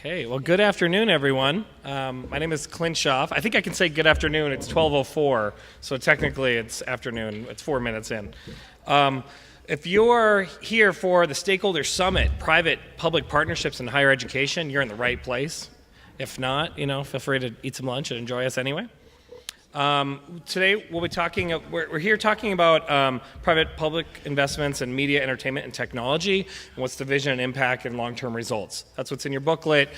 Okay, well, good afternoon, everyone. My name is Clint Schaff. I think I can say good afternoon. It's 12:04, so technically it's afternoon. It's 4 minutes in. If you're here for the Stakeholder Summit, Private-Public Partnerships in Higher Education, you're in the right place. If not, feel free to eat some lunch and enjoy us anyway. Today we'll be talking. We're here talking about private-public investments in media, entertainment, and technology, and what's the vision and impact and long-term results. That's what's in your booklet.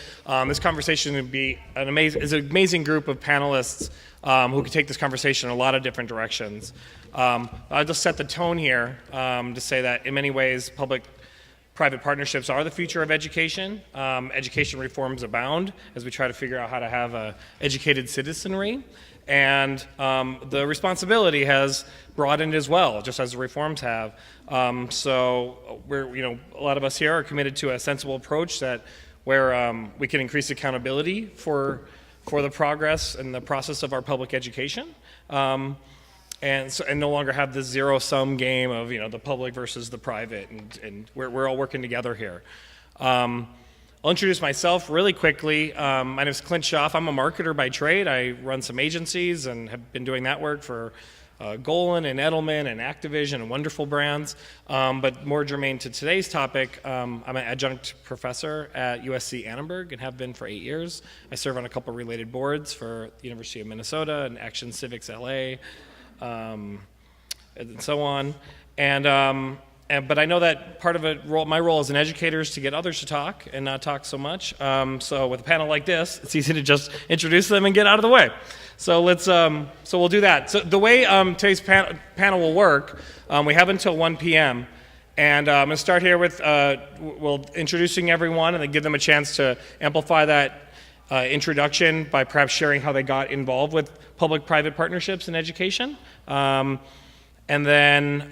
This conversation would be an amazing group of panelists who could take this conversation in a lot of different directions. I'll just set the tone here to say that in many ways, public-private partnerships are the future of education. Education reforms abound as we try to figure out how to have an educated citizenry. And the responsibility has broadened as well, just as the reforms have. So a lot of us here are committed to a sensible approach where we can increase accountability for the progress and the process of our public education, and no longer have this zero-sum game of the public versus the private, and we're all working together here. I'll introduce myself really quickly. My name is Clint Schaff. I'm a marketer by trade. I run some agencies and have been doing that work for Golan and Edelman and Activision and wonderful brands. But more germane to today's topic, I'm an adjunct professor at USC Annenberg and have been for 8 years. I serve on a couple related boards for the University of Minnesota and Action Civics LA, and so on. But I know that part of my role as an educator is to get others to talk and not talk so much. So with a panel like this, it's easy to just introduce them and get out of the way. So we'll do that. So the way today's panel will work, we have until 1 p.m. And I'm going to start here with introducing everyone and then give them a chance to amplify that introduction by perhaps sharing how they got involved with public-private partnerships in education. And then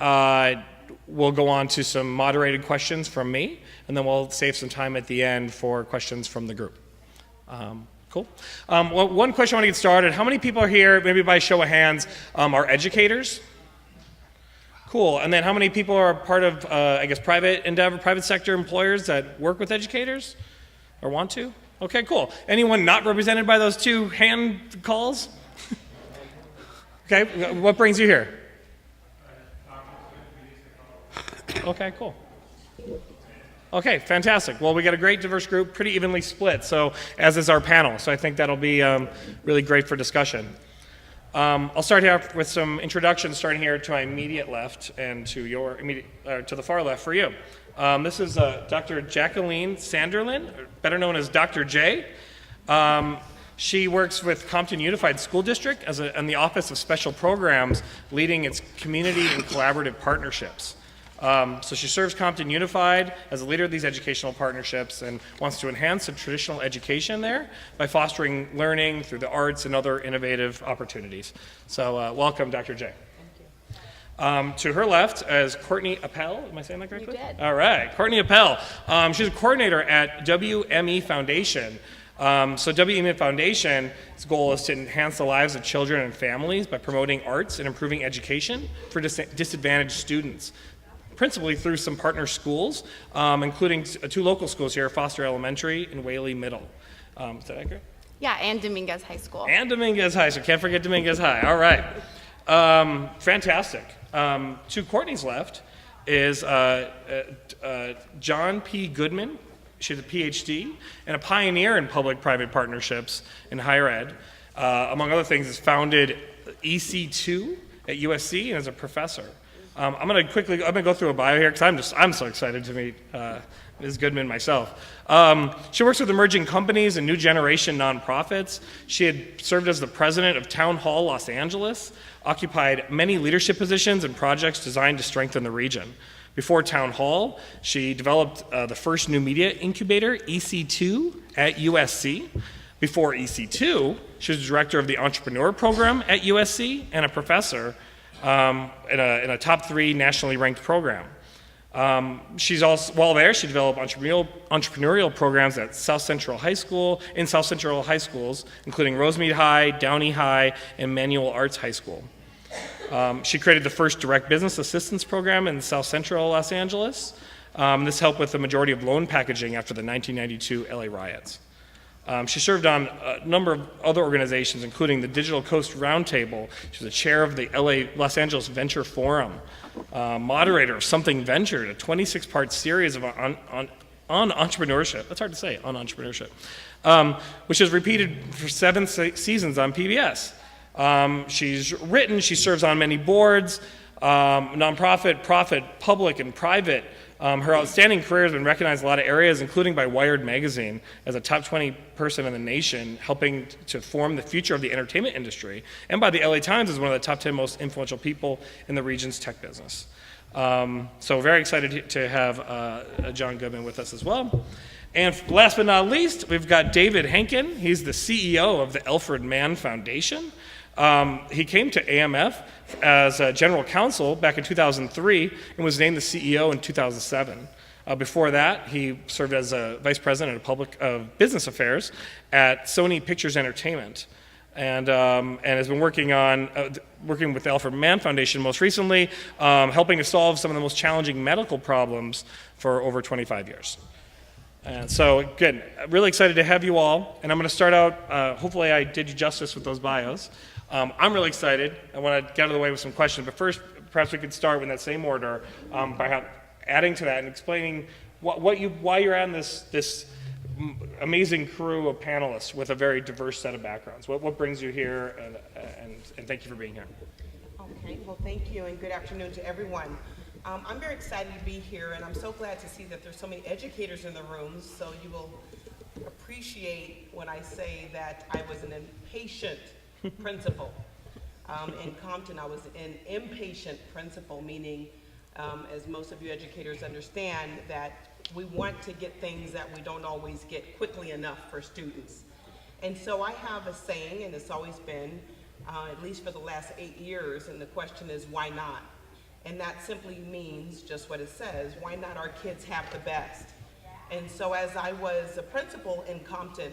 we'll go on to some moderated questions from me, and then we'll save some time at the end for questions from the group. Cool. Well, one question I want to get started. How many people are here, maybe by show of hands, are educators? Cool. And then how many people are part of, private sector employers that work with educators or want to? Okay, cool. Anyone not represented by those two hand calls? Okay, what brings you here? Okay, cool. Okay, fantastic. Well, we got a great diverse group, pretty evenly split, so as is our panel. So I think that'll be really great for discussion. I'll start here with some introductions, starting here to my immediate left and to the far left for you. This is Dr. Jacqueline Sanderlin, better known as Dr. J. She works with Compton Unified School District in the Office of Special Programs, leading its community and collaborative partnerships. So she serves Compton Unified as a leader of these educational partnerships and wants to enhance the traditional education there by fostering learning through the arts and other innovative opportunities. So welcome, Dr. J. Thank you. To her left is Courtney Appel. Am I saying that correctly? You did. All right, Courtney Appel. She's a coordinator at WME Foundation. So WME Foundation's goal is to enhance the lives of children and families by promoting arts and improving education for disadvantaged students, principally through some partner schools, including two local schools here, Foster Elementary and Whaley Middle. Is that accurate? Yeah, and Dominguez High School. And Dominguez High, so can't forget Dominguez High. All right. Fantastic. To Courtney's left is John P. Goodman. She's a PhD and a pioneer in public-private partnerships in higher ed. Among other things, has founded EC2 at USC and is a professor. I'm going to go through a bio here because I'm so excited to meet Ms. Goodman myself. She works with emerging companies and new generation nonprofits. She had served as the president of Town Hall Los Angeles, occupied many leadership positions and projects designed to strengthen the region. Before Town Hall, she developed the first new media incubator, EC2, at USC. Before EC2, she was the director of the entrepreneur program at USC and a professor in a top 3 nationally ranked program. She's also, while there, she developed entrepreneurial programs at South Central High School, in South Central high schools, including Rosemead High, Downey High, and Manual Arts High School. She created the first direct business assistance program in South Central Los Angeles. This helped with the majority of loan packaging after the 1992 LA riots. She served on a number of other organizations, including the Digital Coast Roundtable. She was the chair of the Los Angeles Venture Forum, moderator of Something Ventured, a 26-part series of on entrepreneurship. That's hard to say, on entrepreneurship, which is repeated for 7 seasons on PBS. She serves on many boards, nonprofit, profit, public, and private. Her outstanding career has been recognized in a lot of areas, including by Wired magazine as a top 20 person in the nation, helping to form the future of the entertainment industry, and by the LA Times as one of the top 10 most influential people in the region's tech business. So very excited to have John Goodman with us as well. And last but not least, we've got David Henkin. He's the CEO of the Alfred Mann Foundation. He came to AMF as a general counsel back in 2003 and was named the CEO in 2007. Before that, he served as a vice president of business affairs at Sony Pictures Entertainment, and has been working with the Alfred Mann Foundation most recently, helping to solve some of the most challenging medical problems for over 25 years. And so, again, really excited to have you all. And I'm going to start out, hopefully I did you justice with those bios. I'm really excited. I want to get out of the way with some questions. But first, perhaps we could start in that same order by adding to that and explaining why you're on this amazing crew of panelists with a very diverse set of backgrounds. What brings you here, and thank you for being here. Okay, well, thank you, and good afternoon to everyone. I'm very excited to be here, and I'm so glad to see that there's so many educators in the room, so you will appreciate when I say that I was an impatient principal. In Compton, I was an impatient principal, meaning, as most of you educators understand, that we want to get things that we don't always get quickly enough for students. And so I have a saying, and it's always been, at least for the last 8 years, and the question is, why not? And that simply means just what it says, why not our kids have the best? And so as I was a principal in Compton,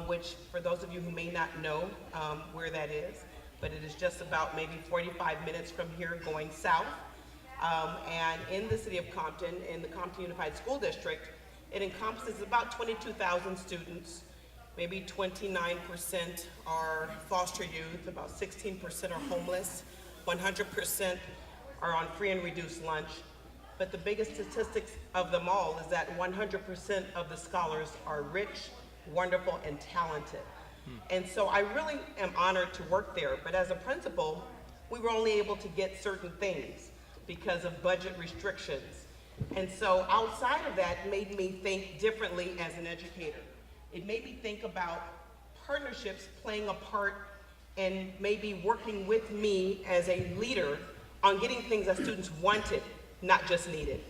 which for those of you who may not know where that is, but it is just about maybe 45 minutes from here going south. And in the city of Compton, in the Compton Unified School District, it encompasses about 22,000 students. Maybe 29% are foster youth, about 16% are homeless, 100% are on free and reduced lunch. But the biggest statistics of them all is that 100% of the scholars are rich, wonderful, and talented. And so I really am honored to work there. But as a principal, we were only able to get certain things because of budget restrictions. And so outside of that made me think differently as an educator. It made me think about partnerships playing a part and maybe working with me as a leader on getting things that students wanted, not just needed.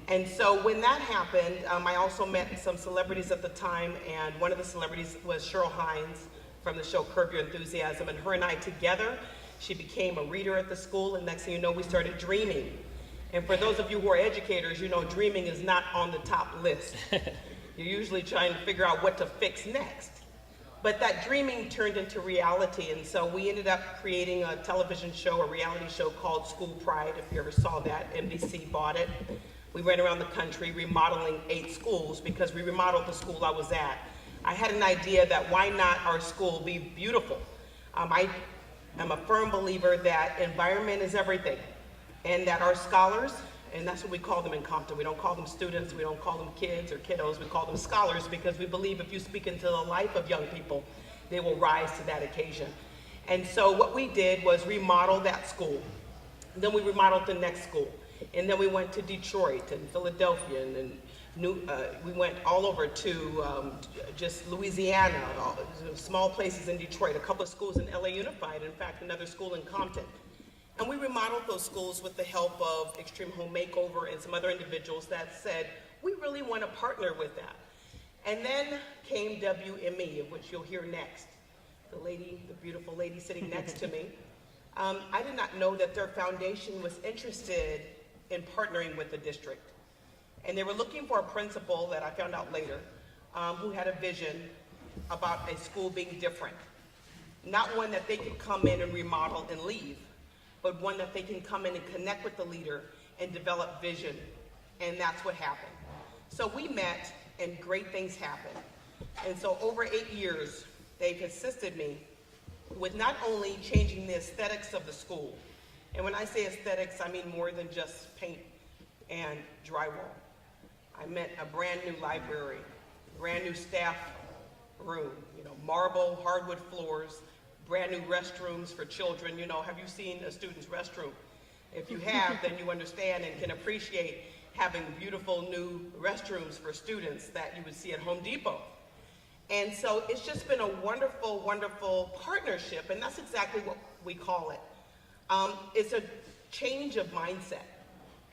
And so when that happened, I also met some celebrities at the time, and one of the celebrities was Cheryl Hines from the show Curb Your Enthusiasm, and her and I together, she became a reader at the school, and next thing you know, we started dreaming. And for those of you who are educators, you know dreaming is not on the top list. You're usually trying to figure out what to fix next. But that dreaming turned into reality, and so we ended up creating a television show, a reality show called School Pride. If you ever saw that, NBC bought it. We went around the country remodeling 8 schools because we remodeled the school I was at. I had an idea that why not our school be beautiful? I am a firm believer that environment is everything, and that our scholars, and that's what we call them in Compton. We don't call them students, we don't call them kids or kiddos, we call them scholars, because we believe if you speak into the life of young people, they will rise to that occasion. And so what we did was remodel that school. Then we remodeled the next school. And then we went to Detroit and Philadelphia, and we went all over to just Louisiana, small places in Detroit, a couple of schools in LA Unified, in fact, another school in Compton. And we remodeled those schools with the help of Extreme Home Makeover and some other individuals that said, we really want to partner with that. And then came WME, of which you'll hear next. The beautiful lady sitting next to me. I did not know that their foundation was interested in partnering with the district. And they were looking for a principal that I found out later, who had a vision about a school being different. Not one that they could come in and remodel and leave, but one that they can come in and connect with the leader and develop vision. And that's what happened. So we met and great things happened. And so over 8 years, they've assisted me with not only changing the aesthetics of the school, and when I say aesthetics, I mean more than just paint and drywall. I meant a brand new library, brand new staff room, marble, hardwood floors, brand new restrooms for children. Have you seen a student's restroom? If you have, then you understand and can appreciate having beautiful new restrooms for students that you would see at Home Depot. And so it's just been a wonderful, wonderful partnership, and that's exactly what we call it. It's a change of mindset.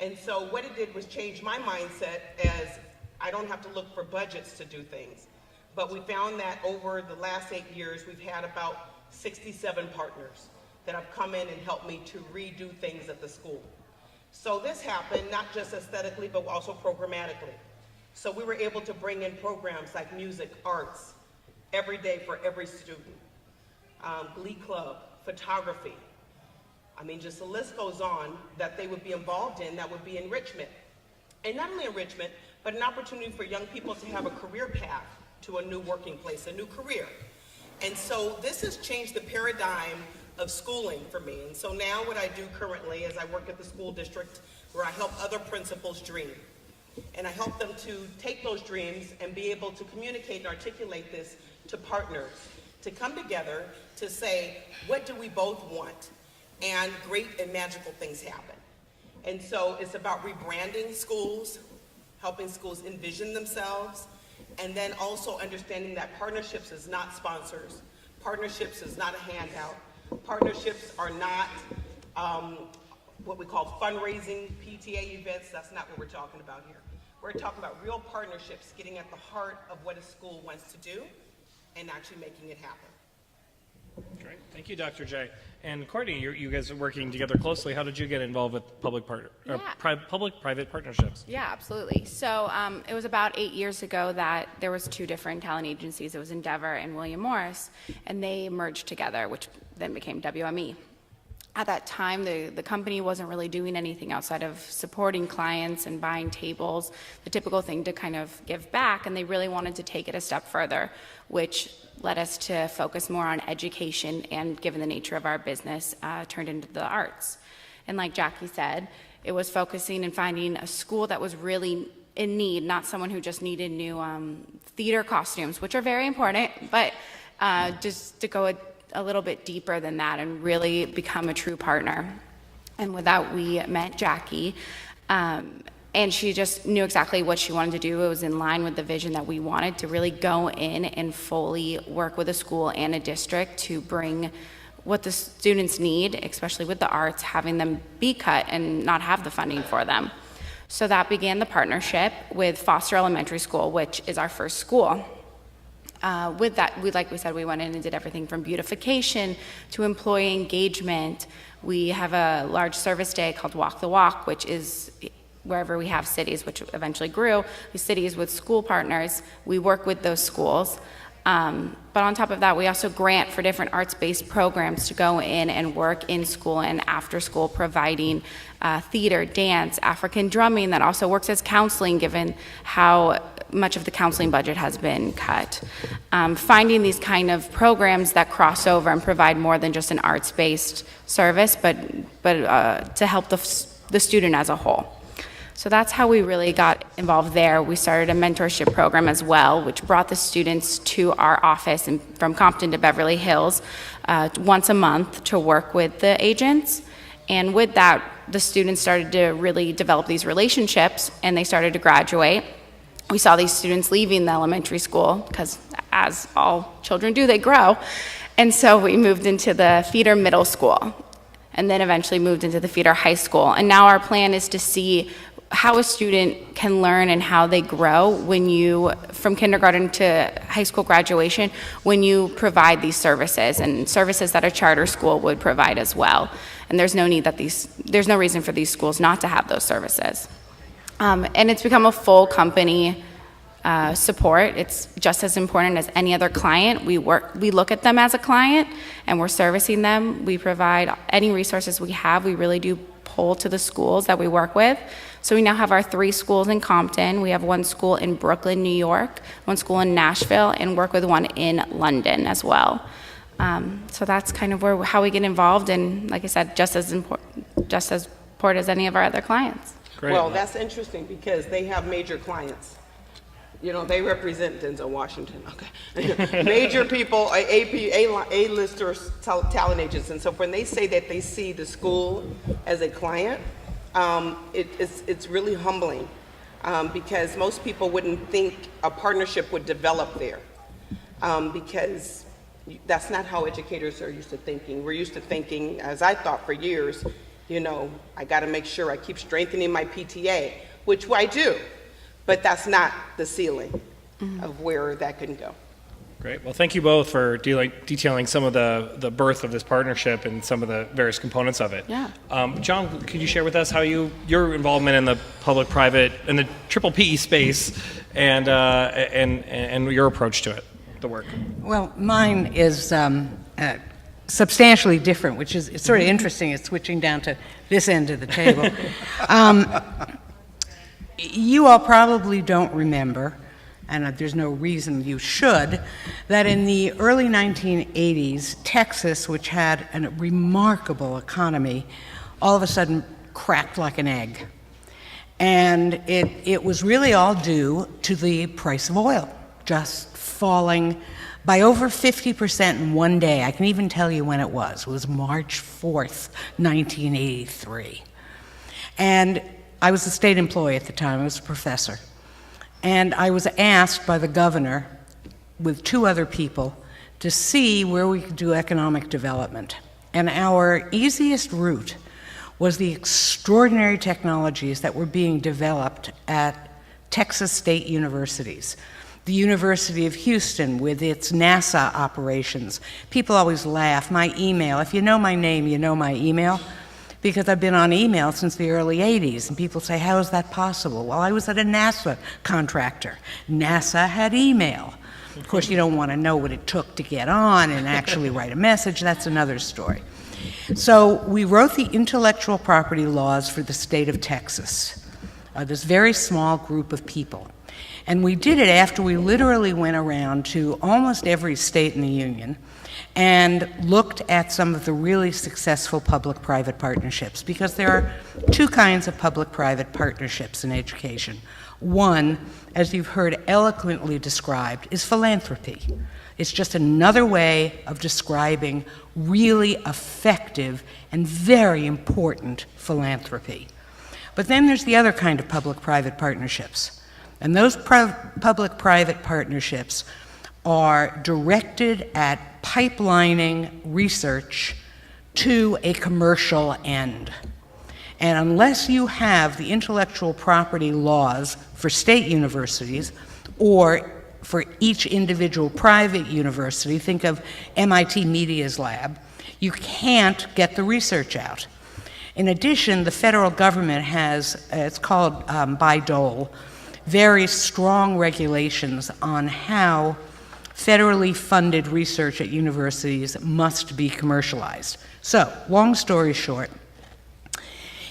And so what it did was change my mindset, as I don't have to look for budgets to do things. But we found that over the last 8 years, we've had about 67 partners that have come in and helped me to redo things at the school. So this happened not just aesthetically, but also programmatically. So we were able to bring in programs like music, arts, every day for every student, Glee Club, photography. I mean, just the list goes on that they would be involved in that would be enrichment. And not only enrichment, but an opportunity for young people to have a career path to a new working place, a new career. And so this has changed the paradigm of schooling for me. And so now what I do currently is I work at the school district where I help other principals dream. And I help them to take those dreams and be able to communicate and articulate this to partners, to come together to say, what do we both want? And great and magical things happen. And so it's about rebranding schools, helping schools envision themselves, and then also understanding that partnerships is not sponsors. Partnerships is not a handout. Partnerships are not what we call fundraising PTA events. That's not what we're talking about here. We're talking about real partnerships, getting at the heart of what a school wants to do and actually making it happen. Great. Thank you, Dr. J. And Courtney, you guys are working together closely. How did you get involved with public-private partnerships? Yeah, absolutely. So it was about 8 years ago that there was 2 different talent agencies. It was Endeavor and William Morris, and they merged together, which then became WME. At that time, the company wasn't really doing anything outside of supporting clients and buying tables, the typical thing to kind of give back, and they really wanted to take it a step further, which led us to focus more on education, and given the nature of our business, turned into the arts. And like Jackie said, it was focusing and finding a school that was really in need, not someone who just needed new theater costumes, which are very important, but just to go a little bit deeper than that and really become a true partner. And with that, we met Jackie, and she just knew exactly what she wanted to do. It was in line with the vision that we wanted to really go in and fully work with a school and a district to bring what the students need, especially with the arts, having them be cut and not have the funding for them. So that began the partnership with Foster Elementary School, which is our first school. With that, like we said, we went in and did everything from beautification to employee engagement. We have a large service day called Walk the Walk, which is wherever we have cities, which eventually grew, cities with school partners. We work with those schools. But on top of that, we also grant for different arts-based programs to go in and work in school and after school, providing theater, dance, African drumming that also works as counseling, given how much of the counseling budget has been cut. Finding these kind of programs that cross over and provide more than just an arts-based service, but to help the student as a whole. So that's how we really got involved there. We started a mentorship program as well, which brought the students to our office from Compton to Beverly Hills once a month to work with the agents. And with that, the students started to really develop these relationships, and they started to graduate. We saw these students leaving the elementary school because, as all children do, they grow. And so we moved into the feeder middle school, and then eventually moved into the feeder high school. And now our plan is to see how a student can learn and how they grow from kindergarten to high school graduation, when you provide these services, and services that a charter school would provide as well. And there's no reason for these schools not to have those services. And it's become a full company support. It's just as important as any other client. We look at them as a client, and we're servicing them. We provide any resources we have. We really do pull to the schools that we work with. So we now have our 3 schools in Compton. We have 1 school in Brooklyn, New York, 1 school in Nashville, and work with 1 in London as well. So that's kind of how we get involved, and like I said, just as important as any of our other clients. Great. Well, that's interesting because they have major clients. You know, they represent Denzel Washington, okay. Major people, A-listers, talent agents. And so when they say that they see the school as a client, it's really humbling because most people wouldn't think a partnership would develop there because that's not how educators are used to thinking. We're used to thinking, as I thought for years, you know, I got to make sure I keep strengthening my PTA, which I do, but that's not the ceiling of where that can go. Great. Well, thank you both for detailing some of the birth of this partnership and some of the various components of it. Yeah. John, could you share with us how your involvement in the public-private and the triple PE space and your approach to it, the work? Well, mine is substantially different, which is it's sort of interesting. It's switching down to this end of the table. You all probably don't remember, and there's no reason you should, that in the early 1980s, Texas, which had a remarkable economy, all of a sudden cracked like an egg. And it was really all due to the price of oil just falling by over 50% in one day. I can even tell you when it was. It was March 4th, 1983. And I was a state employee at the time. I was a professor. And I was asked by the governor, with 2 other people, to see where we could do economic development. And our easiest route was the extraordinary technologies that were being developed at Texas state universities. The University of Houston with its NASA operations. People always laugh. My email, if you know my name, you know my email, because I've been on email since the early 80s, and people say, how is that possible? Well, I was at a NASA contractor. NASA had email. Of course, you don't want to know what it took to get on and actually write a message. That's another story. So we wrote the intellectual property laws for the state of Texas, this very small group of people. And we did it after we literally went around to almost every state in the union and looked at some of the really successful public-private partnerships, because there are 2 kinds of public-private partnerships in education. One, as you've heard eloquently described, is philanthropy. It's just another way of describing really effective and very important philanthropy. But then there's the other kind of public-private partnerships. And those public-private partnerships are directed at pipelining research to a commercial end. And unless you have the intellectual property laws for state universities or for each individual private university, think of MIT Media's lab, you can't get the research out. In addition, the federal government has, it's called by dole, very strong regulations on how federally funded research at universities must be commercialized. So, long story short,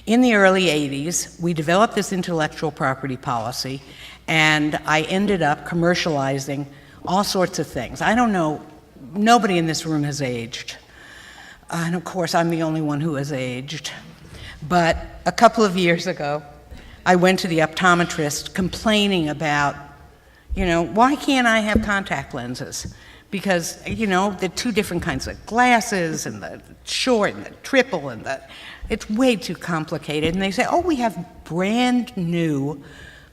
in the early 80s, we developed this intellectual property policy, and I ended up commercializing all sorts of things. I don't know, nobody in this room has aged. And of course, I'm the only one who has aged. But a couple of years ago, I went to the optometrist complaining about, you know, why can't I have contact lenses? Because, you know, the 2 different kinds of glasses, and the short and the triple, and it's way too complicated. And they say, oh, we have brand new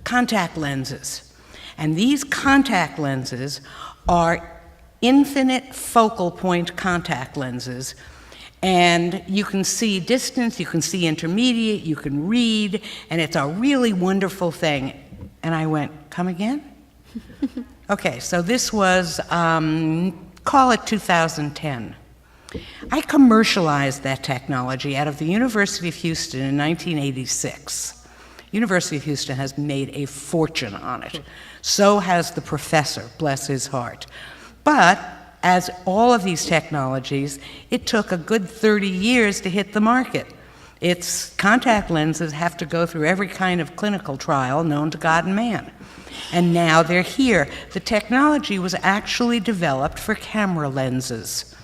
contact lenses. And these contact lenses are infinite focal point contact lenses. And you can see distance, you can see intermediate, you can read, and it's a really wonderful thing. And I went, come again? Okay, so this was, call it 2010. I commercialized that technology out of the University of Houston in 1986. University of Houston has made a fortune on it. So has the professor, bless his heart. But as all of these technologies, it took a good 30 years to hit the market. Its contact lenses have to go through every kind of clinical trial known to God and man. And now they're here. The technology was actually developed for camera lenses.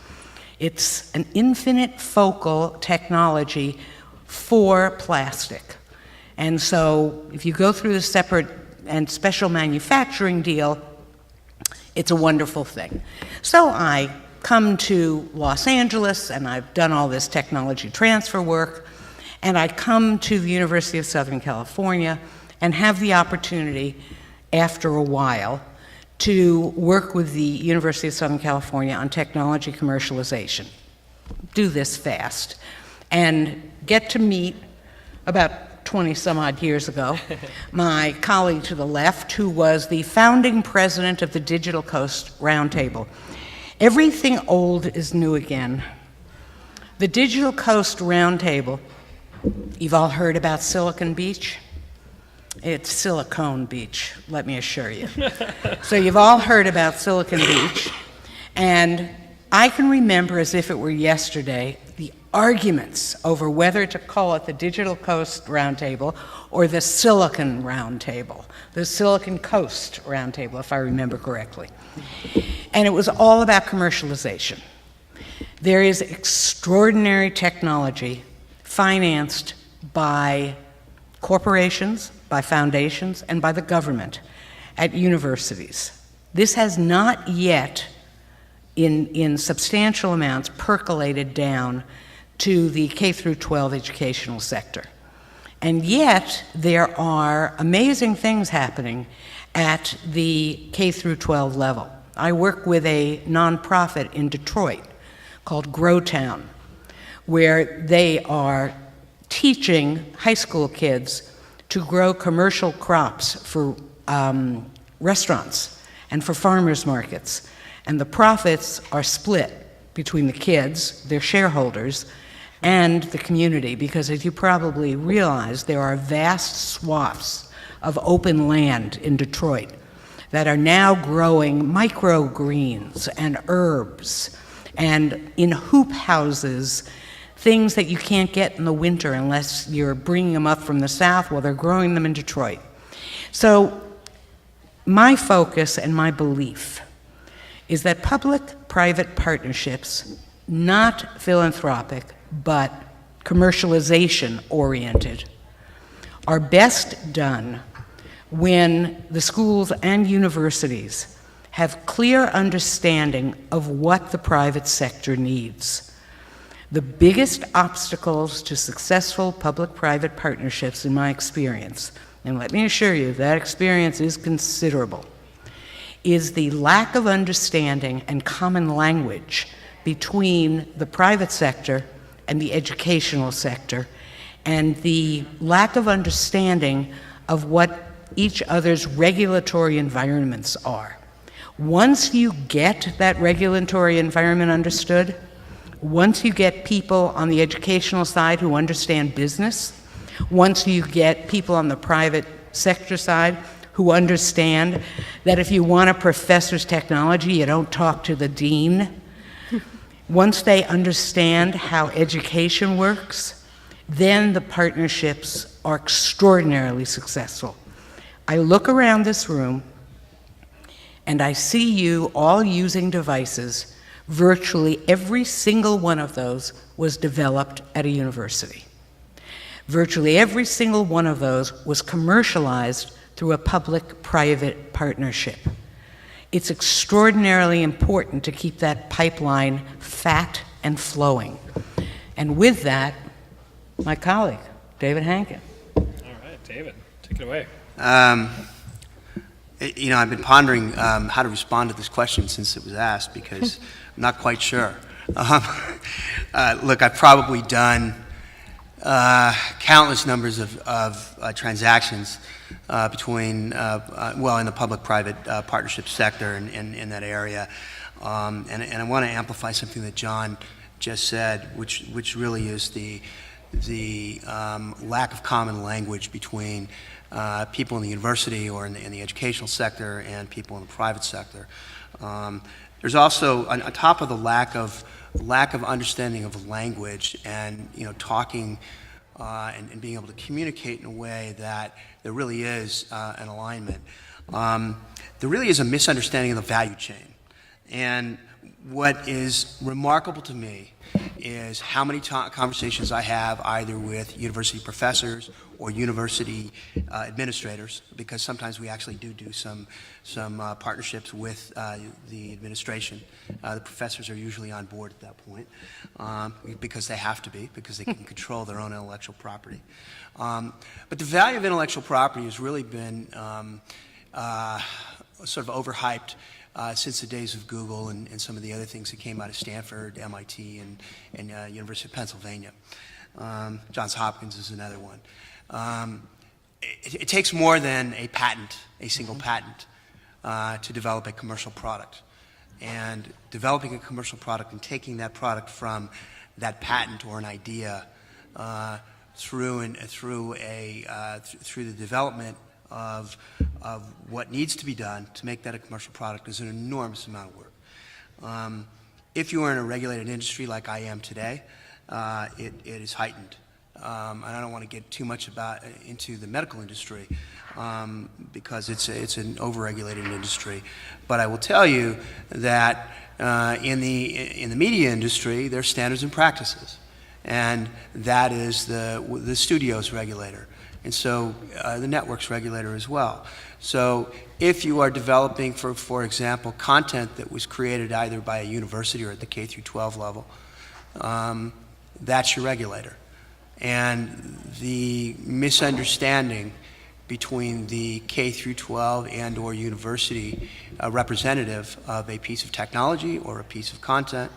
It's an infinite focal technology for plastic. And so if you go through the separate and special manufacturing deal, it's a wonderful thing. So I come to Los Angeles, and I've done all this technology transfer work, and I come to the University of Southern California and have the opportunity, after a while, to work with the University of Southern California on technology commercialization. Do this fast. And get to meet, about 20 some odd years ago, my colleague to the left, who was the founding president of the Digital Coast Roundtable. Everything old is new again. The Digital Coast Roundtable, you've all heard about Silicon Beach? It's Silicon Beach, let me assure you. So you've all heard about Silicon Beach, and I can remember as if it were yesterday the arguments over whether to call it the Digital Coast Roundtable or the Silicon Roundtable, the Silicon Coast Roundtable, if I remember correctly. And it was all about commercialization. There is extraordinary technology financed by corporations, by foundations, and by the government at universities. This has not yet, in substantial amounts, percolated down to the K through 12 educational sector. And yet, there are amazing things happening at the K through 12 level. I work with a nonprofit in Detroit called Growtown, where they are teaching high school kids to grow commercial crops for restaurants and for farmers markets. And the profits are split between the kids, their shareholders, and the community, because as you probably realize, there are vast swaths of open land in Detroit that are now growing microgreens and herbs, and in hoop houses, things that you can't get in the winter unless you're bringing them up from the south. Well, they're growing them in Detroit. So my focus and my belief is that public-private partnerships, not philanthropic, but commercialization-oriented, are best done when the schools and universities have clear understanding of what the private sector needs. The biggest obstacles to successful public-private partnerships, in my experience, and let me assure you that experience is considerable, is the lack of understanding and common language between the private sector and the educational sector, and the lack of understanding of what each other's regulatory environments are. Once you get that regulatory environment understood, once you get people on the educational side who understand business, once you get people on the private sector side who understand that if you want a professor's technology, you don't talk to the dean, once they understand how education works, then the partnerships are extraordinarily successful. I look around this room and I see you all using devices. Virtually every single one of those was developed at a university. Virtually every single one of those was commercialized through a public-private partnership. It's extraordinarily important to keep that pipeline fat and flowing. And with that, my colleague, David Hankin. All right, David, take it away. You know, I've been pondering how to respond to this question since it was asked, because I'm not quite sure. Look, I've probably done countless numbers of transactions between, well, in the public-private partnership sector and in that area. And I want to amplify something that John just said, which really is the lack of common language between people in the university or in the educational sector and people in the private sector. There's also, on top of the lack of understanding of language and, you know, talking and being able to communicate in a way that there really is an alignment. There really is a misunderstanding of the value chain. And what is remarkable to me is how many conversations I have either with university professors or university administrators, because sometimes we actually do some partnerships with the administration. The professors are usually on board at that point because they have to be, because they can control their own intellectual property. But the value of intellectual property has really been sort of overhyped since the days of Google and some of the other things that came out of Stanford, MIT, and University of Pennsylvania. Johns Hopkins is another one. It takes more than a patent, a single patent, to develop a commercial product. And developing a commercial product and taking that product from that patent or an idea through the development of what needs to be done to make that a commercial product is an enormous amount of work. If you are in a regulated industry like I am today, it is heightened. And I don't want to get too much into the medical industry because it's an overregulated industry. But I will tell you that in the media industry, there's standards and practices, and that is the studio's regulator. And so the network's regulator as well. So if you are developing, for example, content that was created either by a university or at the K through 12 level, that's your regulator. And the misunderstanding between the K through 12 and or university representative of a piece of technology or a piece of content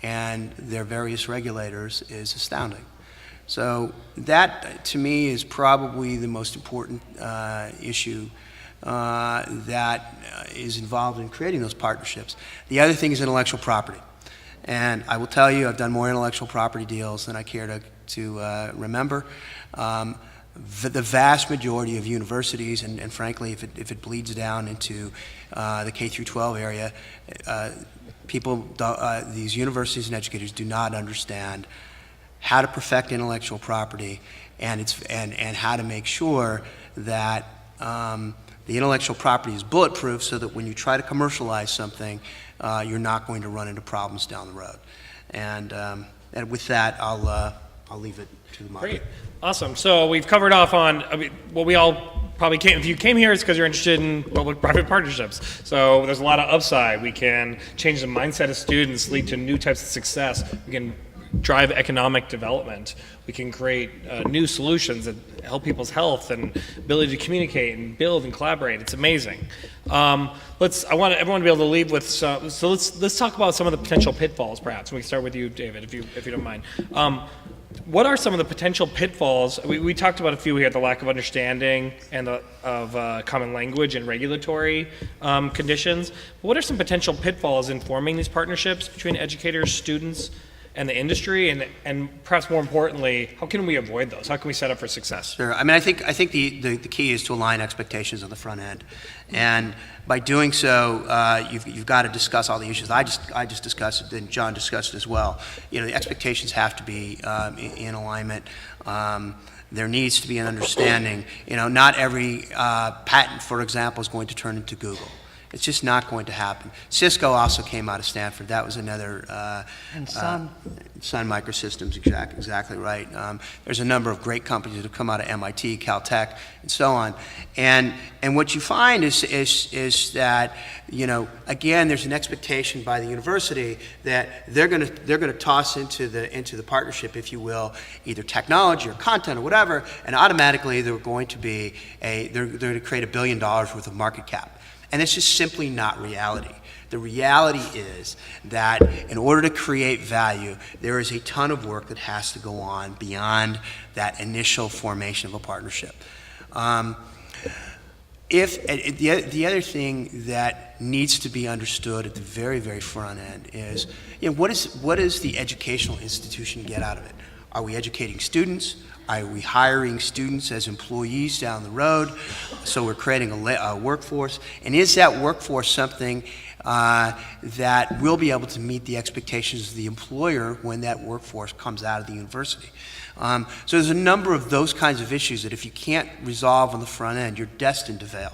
and their various regulators is astounding. So that, to me, is probably the most important issue that is involved in creating those partnerships. The other thing is intellectual property. And I will tell you, I've done more intellectual property deals than I care to remember. The vast majority of universities, and frankly, if it bleeds down into the K through 12 area, these universities and educators do not understand how to perfect intellectual property and how to make sure that the intellectual property is bulletproof so that when you try to commercialize something, you're not going to run into problems down the road. And with that, I'll leave it to the moderator. Great. Awesome. So we've covered off on, what we all probably came, if you came here, it's because you're interested in public-private partnerships. So there's a lot of upside. We can change the mindset of students, lead to new types of success. We can drive economic development. We can create new solutions that help people's health and ability to communicate and build and collaborate. It's amazing. I want everyone to be able to leave with some, so let's talk about some of the potential pitfalls, perhaps. We can start with you, David, if you don't mind. What are some of the potential pitfalls? We talked about a few here, the lack of understanding and of common language and regulatory conditions. What are some potential pitfalls in forming these partnerships between educators, students, and the industry, and perhaps more importantly, how can we avoid those? How can we set up for success? Sure. I mean, I think the key is to align expectations on the front end, and by doing so, you've got to discuss all the issues I just discussed it, and John discussed it as well. The expectations have to be in alignment. There needs to be an understanding. Not every patent, for example, is going to turn into Google. It's just not going to happen. Cisco also came out of Stanford. That was another. And Sun. Sun Microsystems, exactly right. There's a number of great companies that have come out of MIT, Caltech, and so on. And what you find is that again, there's an expectation by the university that they're going to toss into the partnership, if you will, either technology or content or whatever, and automatically they're going to create $1 billion worth of market cap. And it's just simply not reality. The reality is that in order to create value, there is a ton of work that has to go on beyond that initial formation of a partnership. The other thing that needs to be understood at the very, very front end is, what does the educational institution get out of it? Are we educating students? Are we hiring students as employees down the road? So we're creating a workforce. And is that workforce something that will be able to meet the expectations of the employer when that workforce comes out of the university? So there's a number of those kinds of issues that if you can't resolve on the front end, you're destined to fail.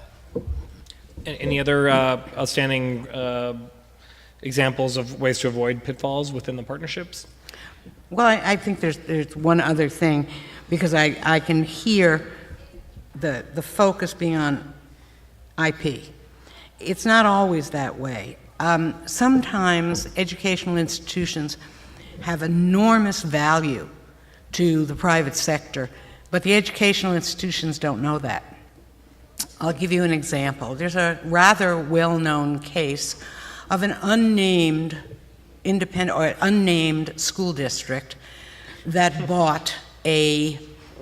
Any other outstanding examples of ways to avoid pitfalls within the partnerships? Well, I think there's one other thing, because I can hear the focus being on IP. It's not always that way. Sometimes educational institutions have enormous value to the private sector, but the educational institutions don't know that. I'll give you an example. There's a rather well-known case of an unnamed independent or unnamed school district that bought a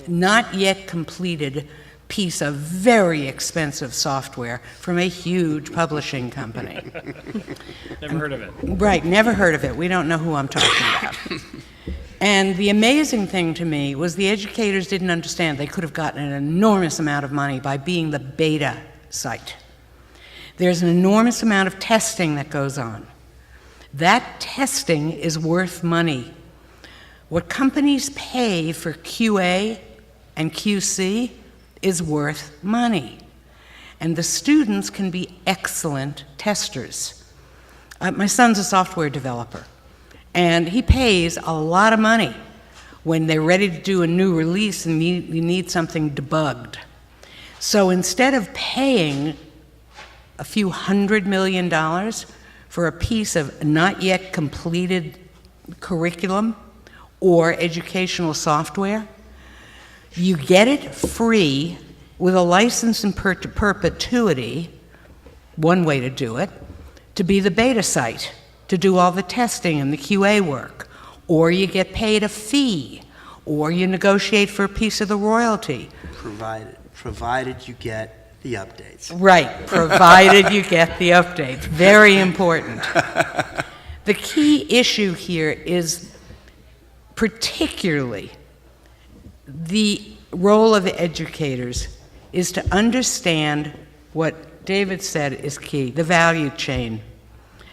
not yet completed piece of very expensive software from a huge publishing company. Never heard of it. Right, never heard of it. We don't know who I'm talking about. And the amazing thing to me was the educators didn't understand they could have gotten an enormous amount of money by being the beta site. There's an enormous amount of testing that goes on. That testing is worth money. What companies pay for QA and QC is worth money. And the students can be excellent testers. My son's a software developer, and he pays a lot of money when they're ready to do a new release and you need something debugged. So instead of paying a few $100 million for a piece of not yet completed curriculum or educational software, you get it free with a license in perpetuity, one way to do it, to be the beta site, to do all the testing and the QA work, or you get paid a fee, or you negotiate for a piece of the royalty. Provided you get the updates. Right, provided you get the updates. Very important. The key issue here is particularly the role of educators is to understand what David said is key, the value chain.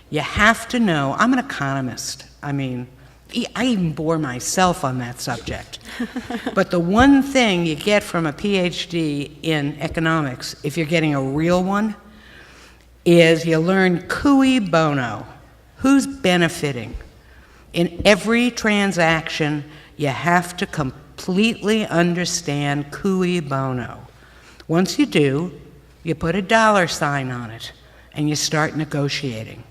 You have to know, I'm an economist. I mean, I even bore myself on that subject. But the one thing you get from a PhD in economics, if you're getting a real one, is you learn cui bono. Who's benefiting? In every transaction, you have to completely understand cui bono. Once you do, you put a dollar sign on it, and you start negotiating.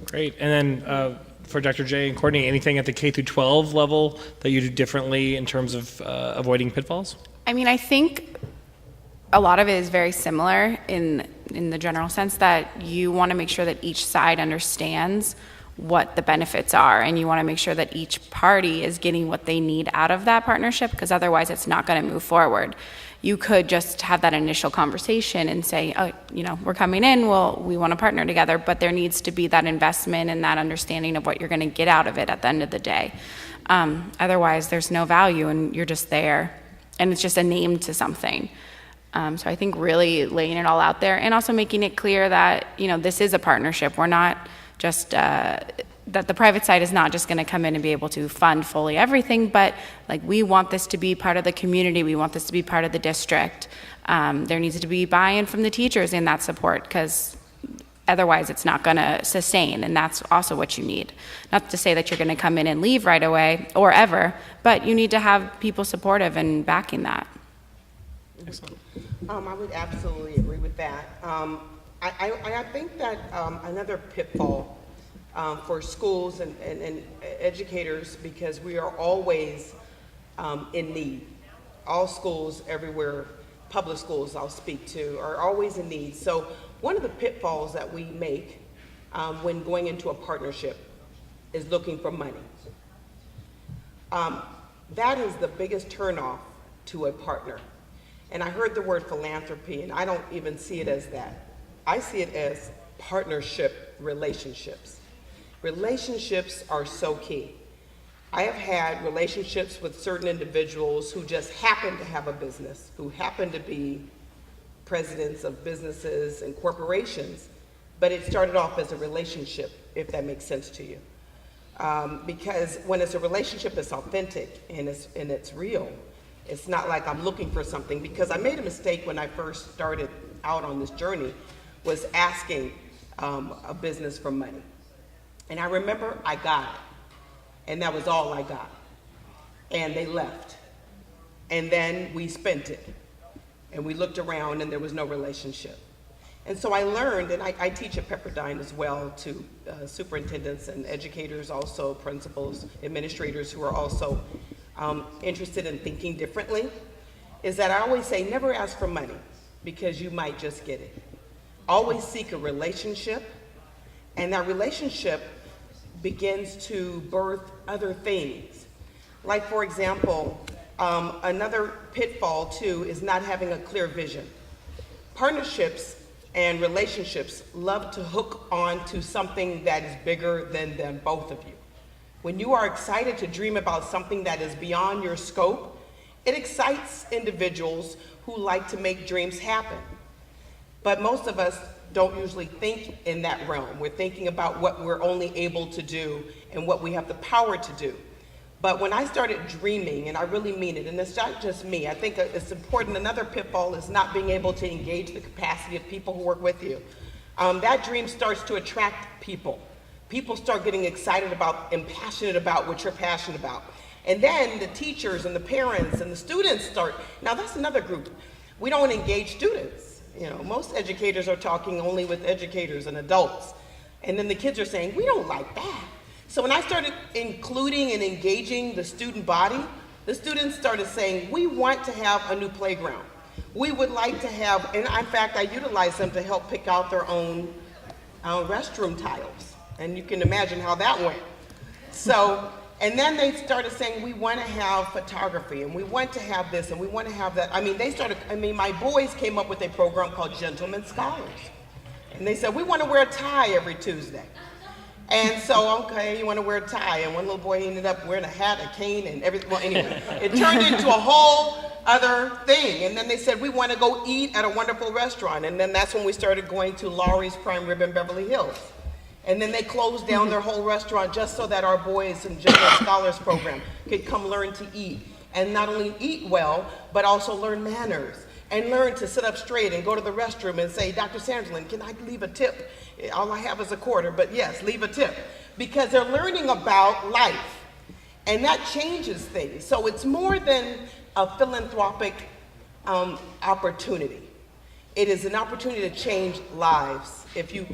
Great. And then for Dr. J and Courtney, anything at the K through 12 level that you do differently in terms of avoiding pitfalls? I mean, I think a lot of it is very similar in the general sense that you want to make sure that each side understands what the benefits are, and you want to make sure that each party is getting what they need out of that partnership, because otherwise it's not going to move forward. You could just have that initial conversation and say, oh, you know, we're coming in, well, we want to partner together, but there needs to be that investment and that understanding of what you're going to get out of it at the end of the day. Otherwise, there's no value, and you're just there, and it's just a name to something. So I think really laying it all out there, and also making it clear that, you know, this is a partnership. We're not just that the private side is not just going to come in and be able to fund fully everything, but like we want this to be part of the community. We want this to be part of the district. There needs to be buy-in from the teachers in that support, because otherwise it's not going to sustain, and that's also what you need. Not to say that you're going to come in and leave right away or ever, but you need to have people supportive and backing that. Excellent. I would absolutely agree with that. I think that another pitfall for schools and educators, because we are always in need. All schools everywhere, public schools I'll speak to, are always in need. So one of the pitfalls that we make when going into a partnership is looking for money. That is the biggest turnoff to a partner. And I heard the word philanthropy, and I don't even see it as that. I see it as partnership relationships. Relationships are so key. I have had relationships with certain individuals who just happen to have a business, who happen to be presidents of businesses and corporations, but it started off as a relationship, if that makes sense to you. Because when it's a relationship, it's authentic and it's real. It's not like I'm looking for something, because I made a mistake when I first started out on this journey, was asking a business for money. And I remember I got it, and that was all I got. And they left. And then we spent it. And we looked around and there was no relationship. And so I learned, and I teach at Pepperdine as well to superintendents and educators, also principals, administrators who are also interested in thinking differently, is that I always say never ask for money, because you might just get it. Always seek a relationship, and that relationship begins to birth other things. Like, for example, another pitfall too is not having a clear vision. Partnerships and relationships love to hook on to something that is bigger than them, both of you. When you are excited to dream about something that is beyond your scope, it excites individuals who like to make dreams happen. But most of us don't usually think in that realm. We're thinking about what we're only able to do and what we have the power to do. But when I started dreaming, and I really mean it, and it's not just me, I think it's important. Another pitfall is not being able to engage the capacity of people who work with you. That dream starts to attract people. People start getting excited about and passionate about what you're passionate about. And then the teachers and the parents and the students start. Now that's another group. We don't engage students. You know, most educators are talking only with educators and adults. And then the kids are saying, we don't like that. So when I started including and engaging the student body, the students started saying, we want to have a new playground. We would like to have, and in fact, I utilized them to help pick out their own restroom tiles. And you can imagine how that went. So, and then they started saying, we want to have photography, and we want to have this, and we want to have that. My boys came up with a program called Gentlemen Scholars. And they said, we want to wear a tie every Tuesday. And so, okay, you want to wear a tie. And one little boy ended up wearing a hat, a cane, and everything. Well, anyway, it turned into a whole other thing. And then they said, we want to go eat at a wonderful restaurant. And then that's when we started going to Laurie's Prime Rib in Beverly Hills. And then they closed down their whole restaurant just so that our boys in General Scholars Program could come learn to eat. And not only eat well, but also learn manners. And learn to sit up straight and go to the restroom and say, Dr. Sanderlin, can I leave a tip? All I have is a quarter, but yes, leave a tip. Because they're learning about life. And that changes things. So it's more than a philanthropic opportunity. It is an opportunity to change lives, if you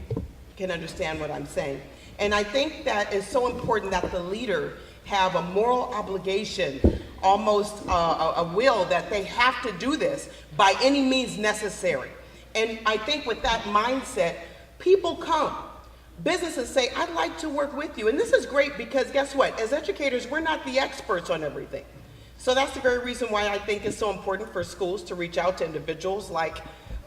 can understand what I'm saying. And I think that it's so important that the leader have a moral obligation, almost a will that they have to do this by any means necessary. And I think with that mindset, people come. Businesses say, I'd like to work with you. And this is great because guess what? As educators, we're not the experts on everything. So that's the very reason why I think it's so important for schools to reach out to individuals like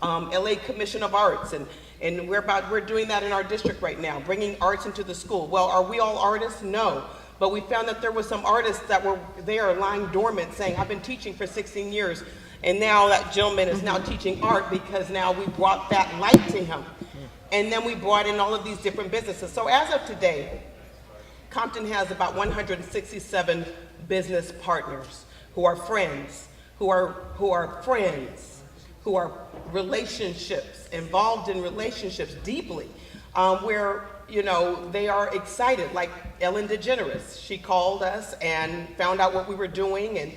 LA Commission of Arts. And we're doing that in our district right now, bringing arts into the school. Well, are we all artists? No. But we found that there were some artists that were there lying dormant saying, I've been teaching for 16 years. And now that gentleman is now teaching art because now we brought that light to him. And then we brought in all of these different businesses. So as of today, Compton has about 167 business partners who are friends, who are relationships, involved in relationships deeply, where they are excited, like Ellen DeGeneres. She called us and found out what we were doing and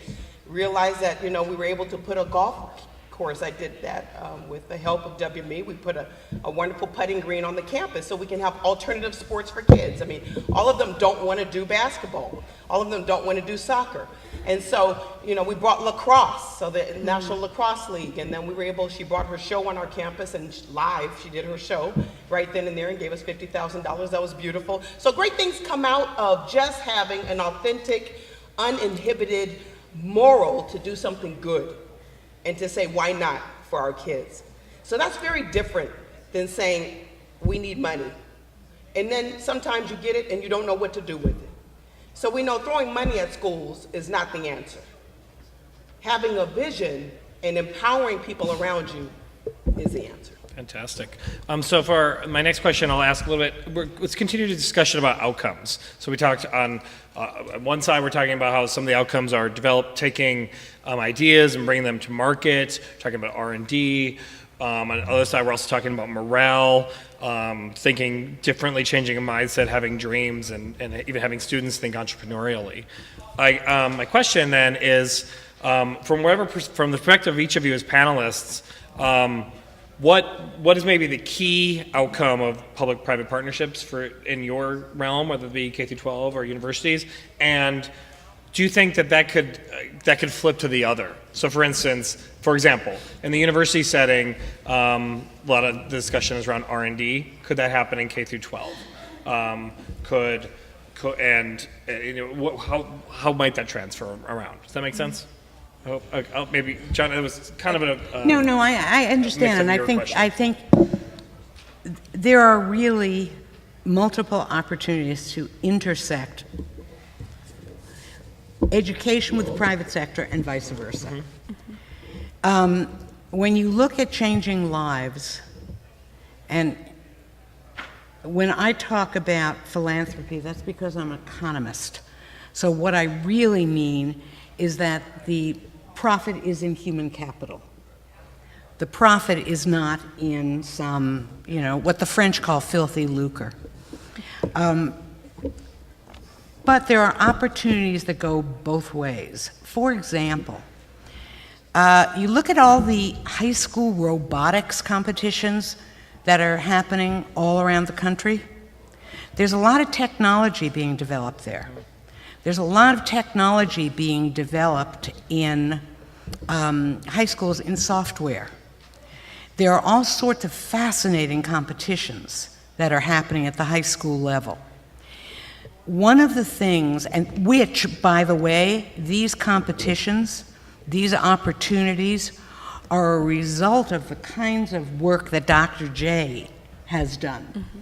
realized that, we were able to put a golf course. I did that with the help of WME. We put a wonderful putting green on the campus so we can have alternative sports for kids. I mean, all of them don't want to do basketball. All of them don't want to do soccer. And so, we brought lacrosse, so the National Lacrosse League, and then she brought her show on our campus, and live, she did her show right then and there and gave us $50,000. That was beautiful. So great things come out of just having an authentic, uninhibited moral to do something good and to say, why not for our kids? So that's very different than saying, we need money. And then sometimes you get it and you don't know what to do with it. So we know throwing money at schools is not the answer. Having a vision and empowering people around you is the answer. Fantastic. So for my next question, I'll ask a little bit, let's continue the discussion about outcomes. So we talked on one side, we're talking about how some of the outcomes are developed, taking ideas and bringing them to market, talking about R&D. On the other side, we're also talking about morale, thinking differently, changing a mindset, having dreams, and even having students think entrepreneurially. My question then is, from the perspective of each of you as panelists, what is maybe the key outcome of public-private partnerships in your realm, whether it be K through 12 or universities, and do you think that could flip to the other? So, for instance, for example, in the university setting, a lot of discussion is around R&D. Could that happen in K through 12? How might that transfer around? Does that make sense? Maybe John, it was kind of a No, I understand, and I think there are really multiple opportunities to intersect education with the private sector and vice versa. When you look at changing lives, and when I talk about philanthropy, that's because I'm an economist. So what I really mean is that the profit is in human capital. The profit is not in some, what the French call filthy lucre. But there are opportunities that go both ways. For example, you look at all the high school robotics competitions that are happening all around the country. There's a lot of technology being developed there. There's a lot of technology being developed in high schools in software. There are all sorts of fascinating competitions that are happening at the high school level. One of the things, and which, by the way, these competitions, these opportunities are a result of the kinds of work that Dr. J has done. Mm-hmm.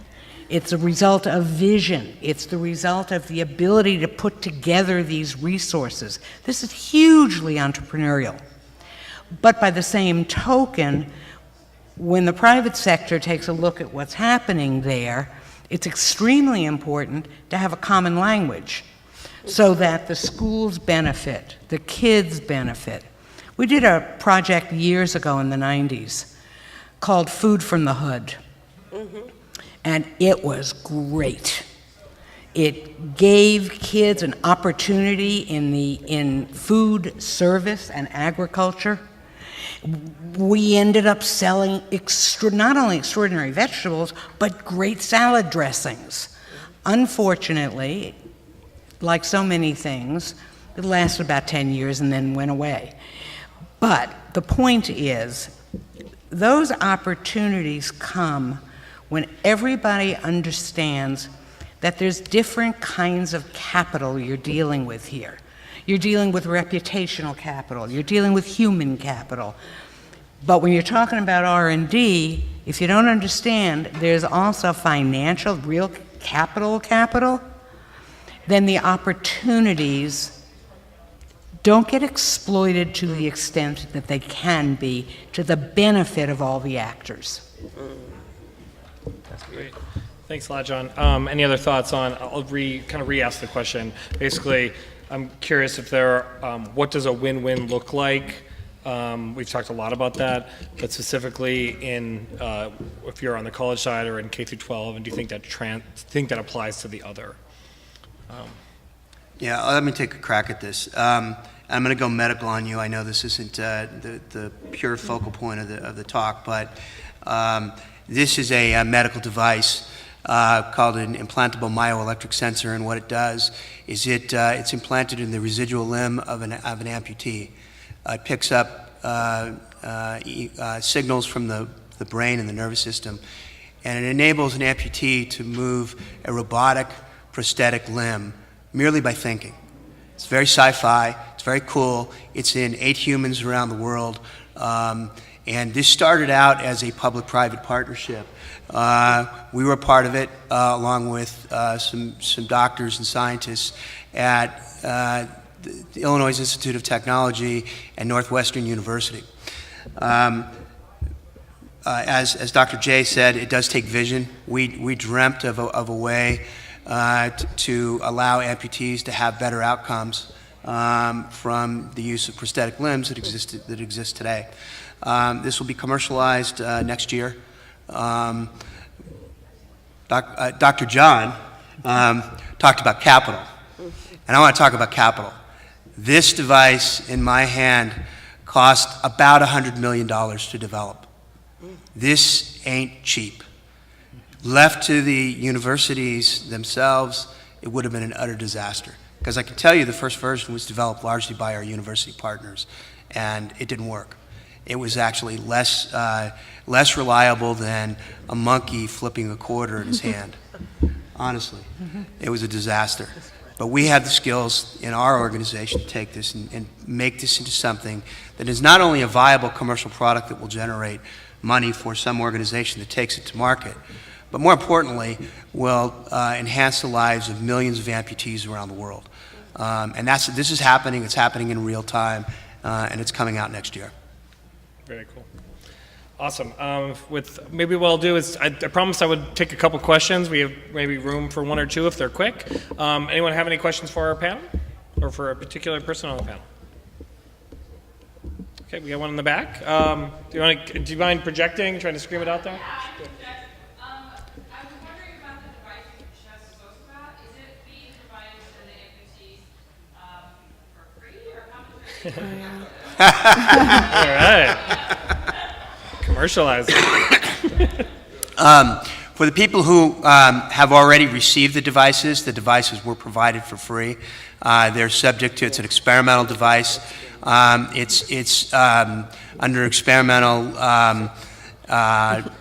It's a result of vision. It's the result of the ability to put together these resources. This is hugely entrepreneurial. But by the same token, when the private sector takes a look at what's happening there, it's extremely important to have a common language so that the schools benefit, the kids benefit. We did a project years ago in the 90s called Food from the Hood. Mm-hmm. And it was great. It gave kids an opportunity in food service and agriculture. We ended up selling not only extraordinary vegetables, but great salad dressings. Unfortunately, like so many things, it lasted about 10 years and then went away. But the point is, those opportunities come when everybody understands that there's different kinds of capital you're dealing with here. You're dealing with reputational capital, you're dealing with human capital. But when you're talking about R&D, if you don't understand there's also financial, real capital, then the opportunities don't get exploited to the extent that they can be to the benefit of all the actors. That's great. Thanks a lot, John. Any other thoughts on, I'll kind of re-ask the question. Basically, I'm curious if what does a win-win look like? We've talked a lot about that, but specifically if you're on the college side or in K through 12, and do you think that applies to the other? Yeah, let me take a crack at this. I'm going to go medical on you. I know this isn't the pure focal point of the talk, but this is a medical device called an implantable myoelectric sensor, and what it does is it's implanted in the residual limb of an amputee. It picks up signals from the brain and the nervous system, and it enables an amputee to move a robotic prosthetic limb merely by thinking. It's very sci-fi, it's very cool, it's in 8 humans around the world, And this started out as a public-private partnership. We were part of it along with some doctors and scientists at the Illinois Institute of Technology and Northwestern University. As Dr. J said, it does take vision. We dreamt of a way to allow amputees to have better outcomes from the use of prosthetic limbs that exist today. This will be commercialized next year. Dr. John talked about capital, and I want to talk about capital. This device in my hand cost about $100 million to develop. This ain't cheap. Left to the universities themselves, it would have been an utter disaster. Because I can tell you the first version was developed largely by our university partners, and it didn't work. It was actually less reliable than a monkey flipping a quarter in his hand. Honestly, it was a disaster. But we have the skills in our organization to take this and make this into something that is not only a viable commercial product that will generate money for some organization that takes it to market, but more importantly, will enhance the lives of millions of amputees around the world. And this is happening. It's happening in real time, and it's coming out next year. Very cool. Awesome. Maybe what I'll do is, I promised I would take a couple questions. We have maybe room for one or two if they're quick. Anyone have any questions for our panel, or for a particular person on the panel? Okay, we got one in the back. Do you mind projecting, trying to scream it out there? All right. Commercialize it. For the people who have already received the devices were provided for free. They're subject to, it's an experimental device. It's under experimental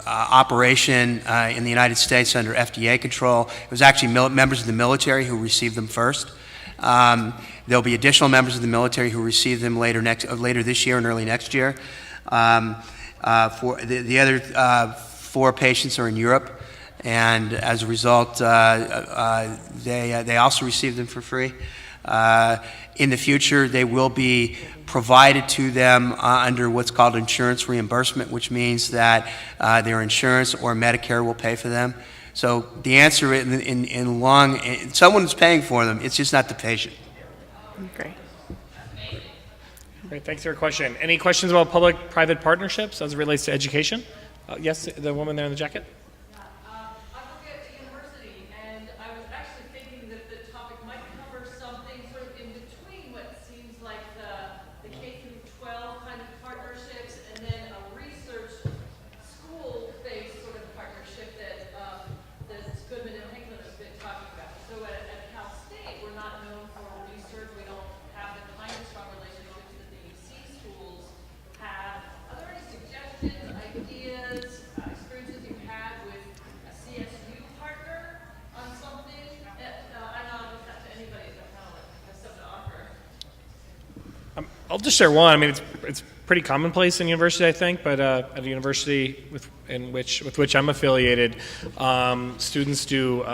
operation in the United States under FDA control. It was actually members of the military who received them first. There'll be additional members of the military who receive them later this year and early next year. For the other 4 patients are in Europe, and as a result, they also receive them for free. In the future, they will be provided to them under what's called insurance reimbursement, which means that their insurance or Medicare will pay for them. So the answer in long, someone is paying for them, it's just not the patient. Great. Great, thanks for your question. Any questions about public-private partnerships as it relates to education? Yes, the woman there in the jacket. I work at the university, and I was actually thinking that the topic might cover something sort of in between what seems like the K-12 kind of partnerships and then a research school-based sort of partnership that Goodman and Hickman have been talking about. So at Cal State, we're not known for research. We don't have the kind of strong relationships that the UC schools have. Are there any suggestions, ideas, experiences you've had with a CSU partner on something? I know I'll just have to anybody that has something to offer. I'll just share one. I mean, it's pretty commonplace in university, I think, but at a university with which I'm affiliated, students do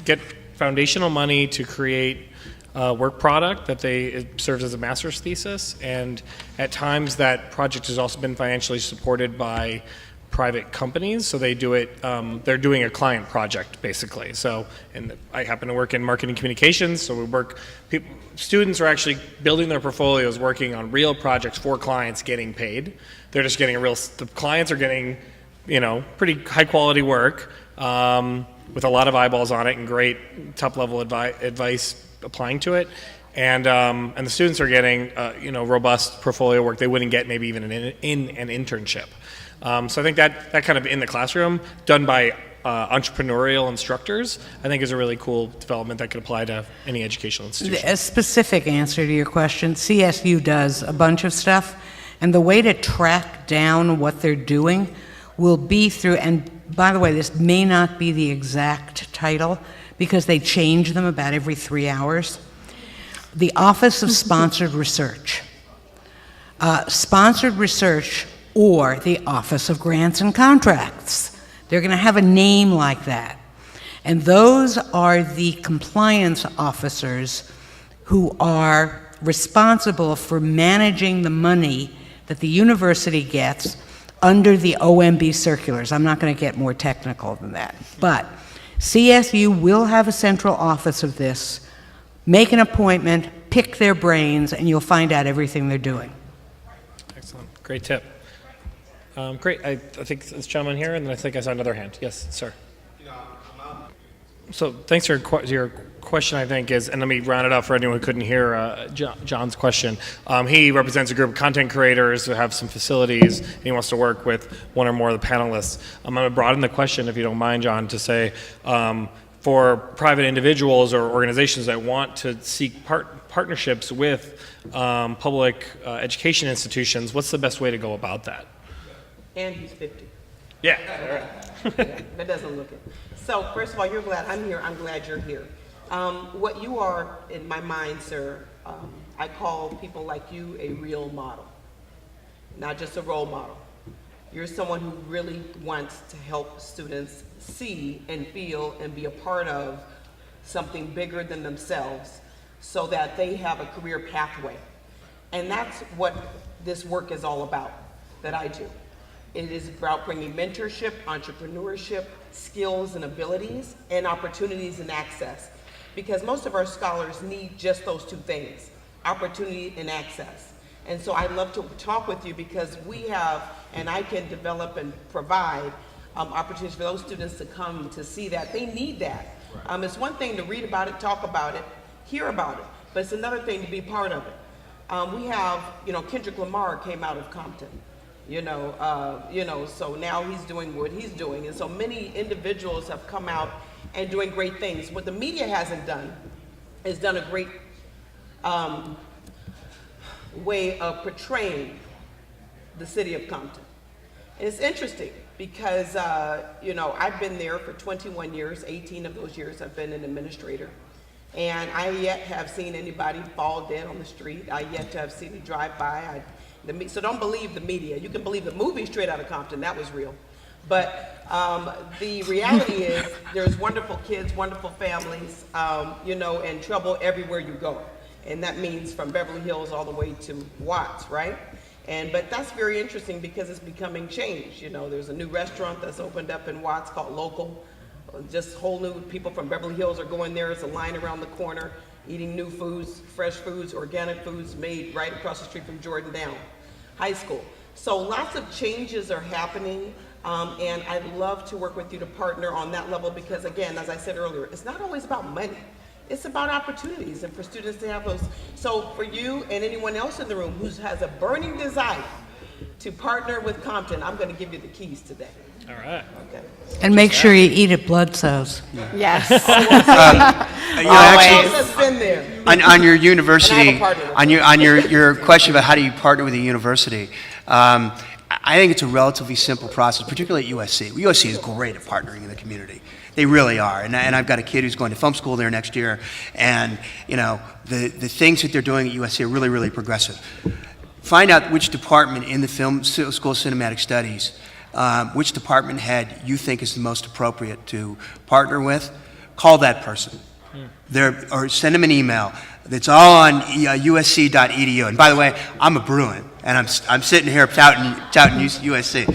get foundational money to create a work product that it serves as a master's thesis, and at times that project has also been financially supported by private companies, so they do it, they're doing a client project basically. So, and I happen to work in marketing communications, so students are actually building their portfolios, working on real projects for clients, getting paid. They're just getting the clients are getting, pretty high quality work with a lot of eyeballs on it and great top level advice applying to it. And the students are getting, robust portfolio work they wouldn't get maybe even in an internship. So I think that kind of in the classroom, done by entrepreneurial instructors, I think is a really cool development that could apply to any educational institution. A specific answer to your question, CSU does a bunch of stuff, and the way to track down what they're doing will be through, and by the way, this may not be the exact title, because they change them about every 3 hours. The Office of Sponsored Research. Sponsored research or the Office of Grants and Contracts. They're going to have a name like that. And those are the compliance officers who are responsible for managing the money that the university gets under the OMB circulars. I'm not going to get more technical than that. But CSU will have a central office of this. Make an appointment, pick their brains, and you'll find out everything they're doing. Excellent. Great tip. Great. I think this gentleman here, and then I think I saw another hand. Yes, sir. So thanks for your question, I think, is, and let me round it up for anyone who couldn't hear John's question. He represents a group of content creators who have some facilities, and he wants to work with one or more of the panelists. I'm going to broaden the question, if you don't mind, John, to say, for private individuals or organizations that want to seek partnerships with public education institutions, what's the best way to go about that? And he's 50. Yeah. Yeah, that doesn't look it. So first of all, you're glad I'm here. I'm glad you're here. What you are, in my mind, sir, I call people like you a real model, not just a role model. You're someone who really wants to help students see and feel and be a part of something bigger than themselves so that they have a career pathway. And that's what this work is all about, that I do. It is about bringing mentorship, entrepreneurship, skills and abilities, and opportunities and access. Because most of our scholars need just those two things, opportunity and access. And so I'd love to talk with you because we have, and I can develop and provide opportunities for those students to come to see that. They need that. It's one thing to read about it, talk about it, hear about it, but it's another thing to be part of it. We have, Kendrick Lamar came out of Compton. So now he's doing what he's doing. And so many individuals have come out and doing great things. What the media hasn't done is done a great way of portraying the city of Compton. And it's interesting because, I've been there for 21 years, 18 of those years I've been an administrator. And I yet have seen anybody fall dead on the street. I yet to have seen a drive-by. So don't believe the media. You can believe the movie Straight Outta Compton, that was real. But the reality is there's wonderful kids, wonderful families, and trouble everywhere you go. And that means from Beverly Hills all the way to Watts, right? But that's very interesting because it's becoming changed. There's a new restaurant that's opened up in Watts called Local. Just whole new people from Beverly Hills are going there. It's a line around the corner, eating new foods, fresh foods, organic foods made right across the street from Jordan Down High School. So lots of changes are happening, and I'd love to work with you to partner on that level because, again, as I said earlier, it's not always about money. It's about opportunities and for students to have those. So for you and anyone else in the room who has a burning desire to partner with Compton, I'm going to give you the keys today. All right. Okay. And make sure you eat at Bloodsoe's. Yes. Actually, Has been there. on your university, And I have a partner. on your question about how do you partner with a university, I think it's a relatively simple process, particularly at USC. USC is great at partnering in the community. They really are. And I've got a kid who's going to film school there next year, and the things that they're doing at USC are really, really progressive. Find out which department in the Film School of Cinematic Studies, which department head you think is the most appropriate to partner with. Call that person. Or send them an email. It's all on usc.edu. And by the way, I'm a Bruin, and I'm sitting here touting USC.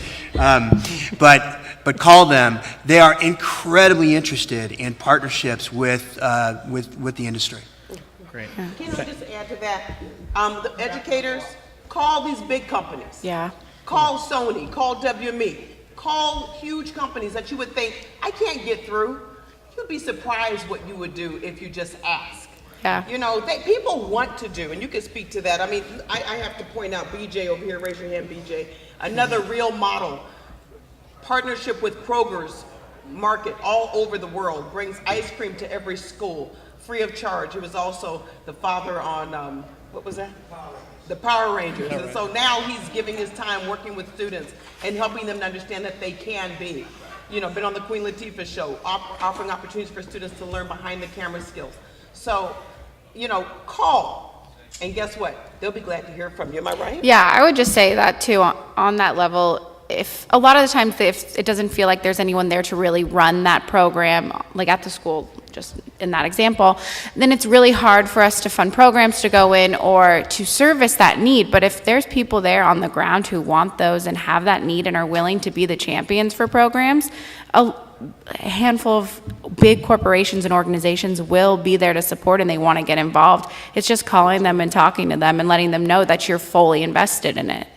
But call them. They are incredibly interested in partnerships with the industry. Great. Can I just add to that? The educators, call these big companies. Yeah. Call Sony, call WME, call huge companies that you would think, I can't get through. You'd be surprised what you would do if you just ask. Yeah. People want to do, and you can speak to that. I mean, I have to point out BJ over here, raise your hand, BJ. Another real model. Partnership with Kroger's Market all over the world, brings ice cream to every school, free of charge. He was also the father on, what was that? The Power Rangers. And so now he's giving his time working with students and helping them to understand that they can be. Been on the Queen Latifah show, offering opportunities for students to learn behind the camera skills. So, call. And guess what? They'll be glad to hear from you. Am I right? Yeah, I would just say that too, on that level. If a lot of the times, if it doesn't feel like there's anyone there to really run that program, like at the school, just in that example, then it's really hard for us to fund programs to go in or to service that need. But if there's people there on the ground who want those and have that need and are willing to be the champions for programs, a handful of big corporations and organizations will be there to support, and they want to get involved. It's just calling them and talking to them and letting them know that you're fully invested in it.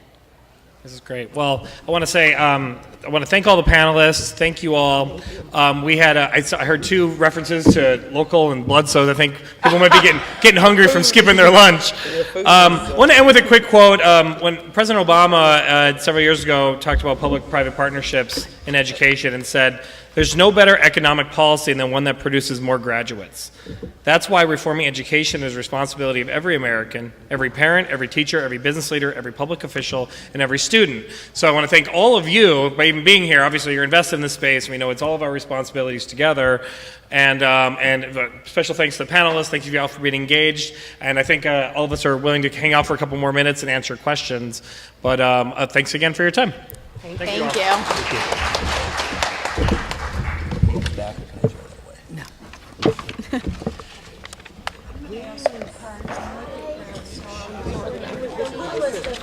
This is great. Well, I want to say, I want to thank all the panelists. Thank you all. We had, I heard 2 references to local and blood soda. I think people might be getting hungry from skipping their lunch. I want to end with a quick quote. When President Obama several years ago talked about public-private partnerships in education and said, "There's no better economic policy than one that produces more graduates." That's why reforming education is the responsibility of every American, every parent, every teacher, every business leader, every public official, and every student. So I want to thank all of you by even being here. Obviously, you're invested in this space, and we know it's all of our responsibilities together. And special thanks to the panelists. Thank you all for being engaged. And I think all of us are willing to hang out for a couple more minutes and answer questions. But thanks again for your time. Thank you.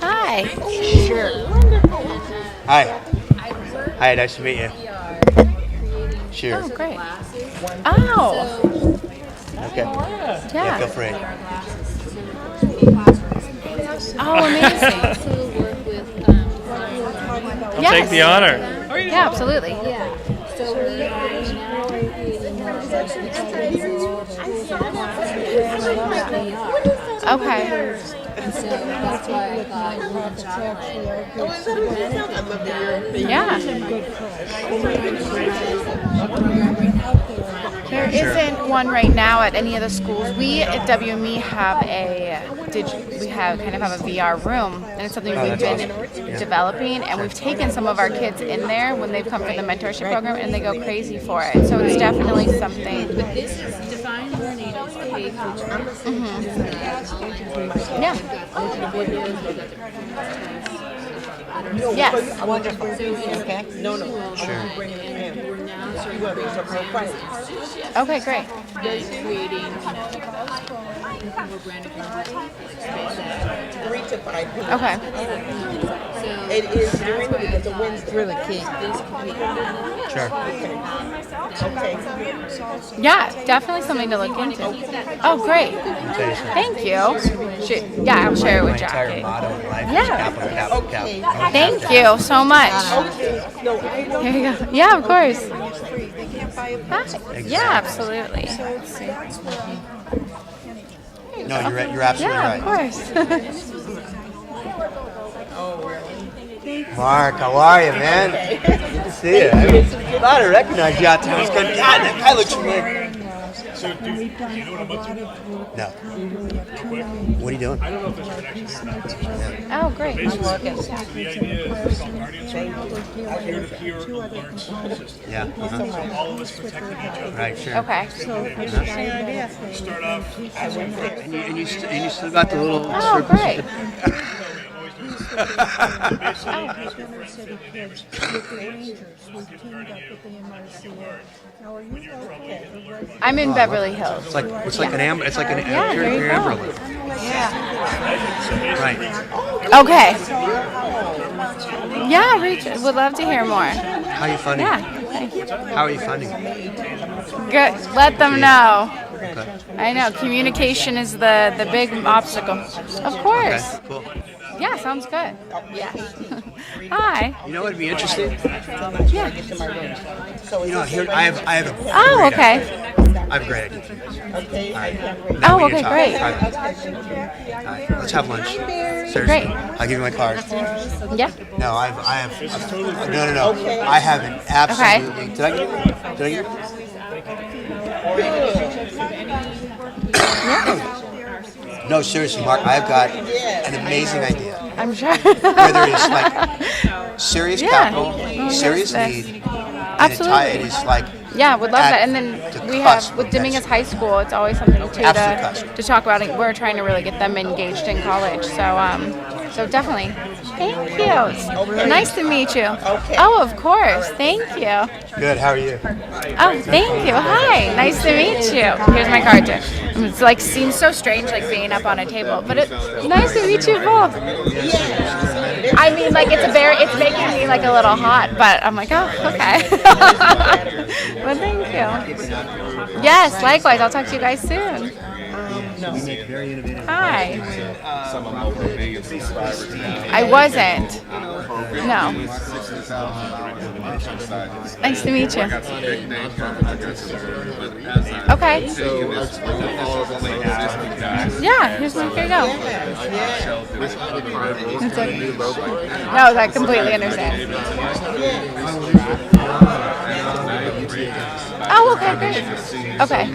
Hi. Hi. Hi, nice to meet you. Sure. Oh, great. Oh, Okay. Yeah, feel free. Oh, amazing. I'll take the honor. Yeah, absolutely. Okay. And so that's why I thought Yeah. There isn't one right now at any of the schools. We at WME have kind of have a VR room, and it's something we've been developing, and we've taken some of our kids in there when they've come for the mentorship program, and they go crazy for it. So it's definitely something. But this is defined learning is K through 12. Yeah. Yes. Wonderful. Okay. No. Sure. Bring it in. We're now sort You of are being so proactive. Okay, great. creating, more branded content, like space. 3 to 5 p.m. Okay. It is during the week. It's a Wednesday. Really key. This could be Sure. Okay. Yeah, definitely something to look into. Oh, great. Thank you. Yeah, I'll share it with My entire Jackie. motto in life Yeah. is capital, capital, capital. Thank you so much. No, Here you go. Yeah, of course. Hi. Yeah, absolutely. No, you're absolutely Yeah, right. of course. Mark, how are you, man? Good to see you. I thought I recognized you out there. I was going, God, that guy looks familiar. So, do you know what I'm up to? No. Real quick. What are you doing? I don't know if there's a connection here. Oh, great. Basically, the idea is called Guardians right now. Peer-to-peer alert system. Yeah. So all of us protecting each other. Right, sure. Okay. Start off. And you still got the little Oh, great. Basically, ask your friends, family, neighbors, give them guarding you. When you're in trouble, you get an alert. I'm in Beverly Hills. It's like an amber. It's like an Yeah, there you amber go. alert. Right. Okay. Yeah, would love to hear more. How are you funding? Yeah. How are you funding? Good. Let them know. Okay. I know communication is the big obstacle. Of course. Okay. Cool. Yeah, sounds good. Yeah. Hi. You know what'd be interesting? Yeah. You know, here I have a Oh, great okay. idea. I have a great idea. All right. Oh, Now we okay, can talk. great. All right. Let's have lunch. Seriously. Great. I'll give you my card. Yeah. No, I have. No. I have an absolutely. Did I give you? No, seriously, Mark. I've got an amazing idea. I'm sure. Where there is like serious Yeah. capital, Well, serious that's- need, and Absolutely. it is like Yeah, would love At that. And then the we cusp have, with of Dominguez next High School, it's always something too Absolute cusp. to talk about. We're trying to really get them engaged in college. So definitely. Thank you. Nice to meet you. Oh, of course. Thank you. Good, how are you? Oh, thank you. Hi. Nice to meet you. Here's my card too. It's like seems so strange like being up on a table, but it's nice to meet you both. I mean, like it's making me like a little hot, but I'm like, oh, okay. Well, thank you. Yes, likewise. I'll talk to you guys soon. Hi. I wasn't. No. Nice to meet you. Okay. Yeah, here you go. No, I completely understand. Oh, okay, great. Okay.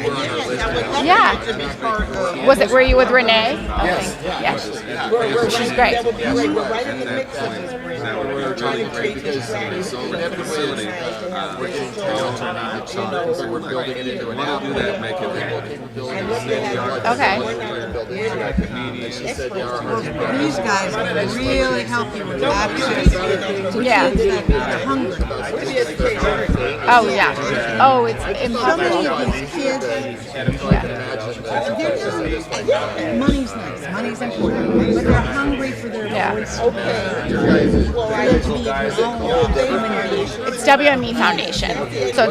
Yeah. Were you with Renee? Okay. Yeah. She's great. We're right in the mix of this. We're trying to create this facility. We're building it into an app. Do that, make it Okay. These guys can really help you with access to Yeah. kids that are hungry. Oh, yeah. Oh, it's So impossible. many of these kids, money's nice, money's important, but they're hungry for their Yeah. voice. It's WME Foundation. So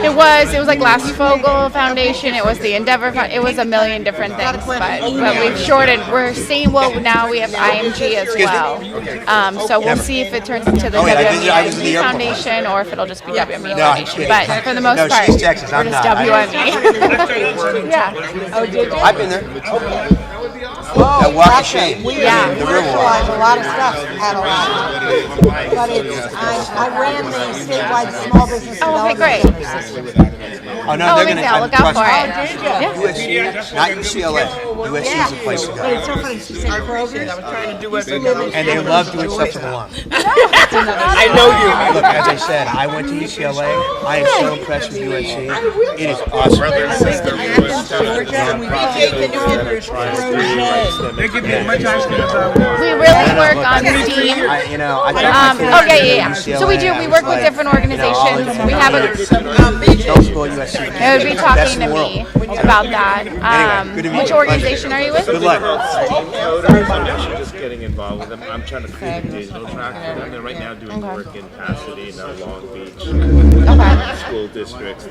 it was like Last Fogel Foundation. It was the Endeavor. It was a million different things, but we've shorted. We're seeing now we have IMG as well. So we'll see if it turns into the I was in the WME airport. Foundation or if it'll just be WME No, I'm Foundation. kidding. But for the most No, part, she's Texas, we're I'm just not. WME. Yeah. Oh, did you? I've been there. That walk of shame. Yeah. The river walk. A lot of stuff at a lot. But I ran the statewide small business Oh, okay, great. Oh, no, Oh, they're amazing. going to I'll look out for it. Yeah. USC, not UCLA. USC is a place to But go. it's so funny, she said Kroger's. And they love doing stuff for the lawn. I know you. Look, as I said, I went to UCLA. I am so impressed with USC. It is awesome. Georgia, and we can do it. They give you as much ice cream as I want. We really work on STEAM. I think my kids Oh, yeah. UCLA, So we do. We work with different organizations. We have a. Don't spoil USC. It would be talking to me about that. good to meet Which you. organization are you with? Good luck. I'm actually just getting involved with them. I'm trying to create a digital track for them. They're right now doing work in Pasadena, Long Beach, Okay. school districts.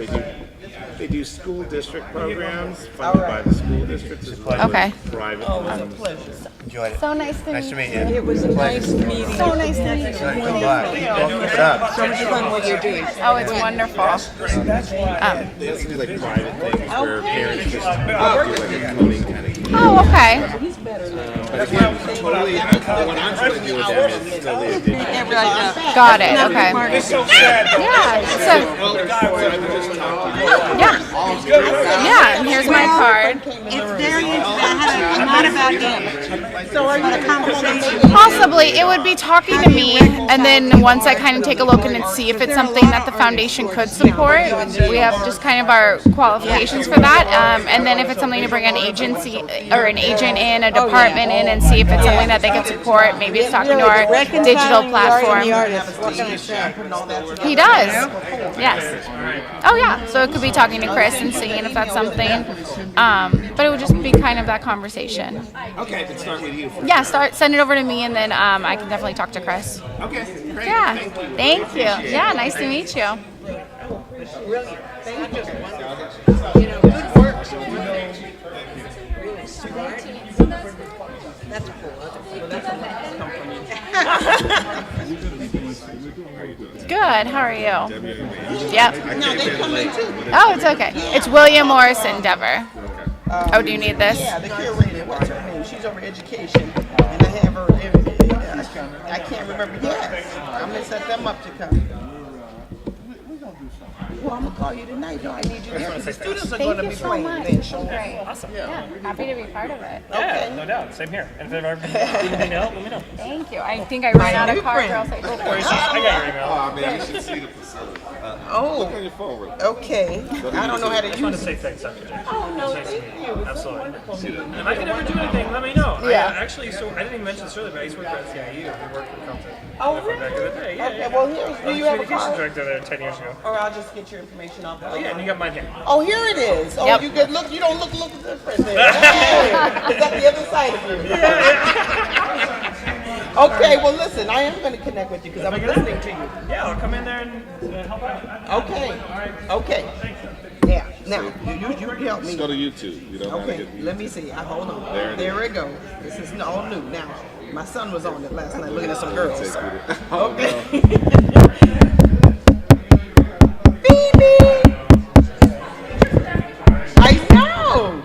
They do school district programs funded by the school districts as well as Okay. private ones. Enjoyed it. So nice to Nice to meet meet you. It was a nice meeting. So nice to meet you. Good luck. Keep it up. So much fun what you're doing. Oh, it's wonderful. They also do like private things where parents just do like a coding kind of. Oh, okay. But again, totally, what I'm trying to do with them is totally a digital. Got it. Okay. Yeah. Yeah. And here's my card. It's very interesting, not about him. So are you a conversation? Possibly, it would be talking to me, and then once I kind of take a look and see if it's something that the foundation could support, we have just kind of our qualifications for that, and then if it's something to bring an agency or an agent in, a department in, and see if it's something that they could support. Maybe it's talking to our digital platform. He does. Yes. Oh yeah. So it could be talking to Chris and seeing if that's something. But it would just be kind of that conversation. Okay, let's start with you. Yeah, send it over to me, and then I can definitely talk to Chris. Okay, great. Yeah, thank you. Yeah, nice to meet you. Good. How are you? Yep. No, they come in too. Oh, it's okay. It's William Morris Endeavor. Oh, do you need this? Yeah, the curator, what's her name? She's over education, and I have her, I can't remember, yes. I'm gonna set them up to come. Well, I'm gonna call you tonight, no, I need you there, 'cause the students are Thank gonna you be so playing much. then, sure. Great. Awesome. Yeah, happy to be part of it. Yeah, no doubt. Same here. And if there's anything to help, let me know. Thank you. I think I ran out of cards, or else I I got your email. Oh man, you should see the facility. Oh. Look on your phone real quick. Okay. I don't know how to I just want to use say it. thanks, Dr. J. Oh, no, It's nice to thank meet you. It's so Absolutely. wonderful meeting you. And if I can ever do anything, let me know. Yeah. I actually, so I didn't even mention this earlier, but I used to work at CIU. We worked for Compton. Oh, Back in the really? day. Yeah, Okay, yeah. well, here's, I was do the you have a communications card? director there 10 years ago. Or I'll just get your information off. Oh, yeah, and you got mine here. Oh, here it is. Oh, Yep. you good. Look, you don't look different there. Hey, is that the other side of you? Okay, well, listen, I am going to connect with you because I'm listening to you. Yeah, I'll come in there and help out. Okay. Okay. Yeah. Now, you help me. Just go to YouTube. You don't know how to Okay, get to let YouTube. me see. Hold on. There There it we go. This is all new. Now, my son was on it last night looking at some girls. Take so- you to- Oh, Okay. Phoebe! I know!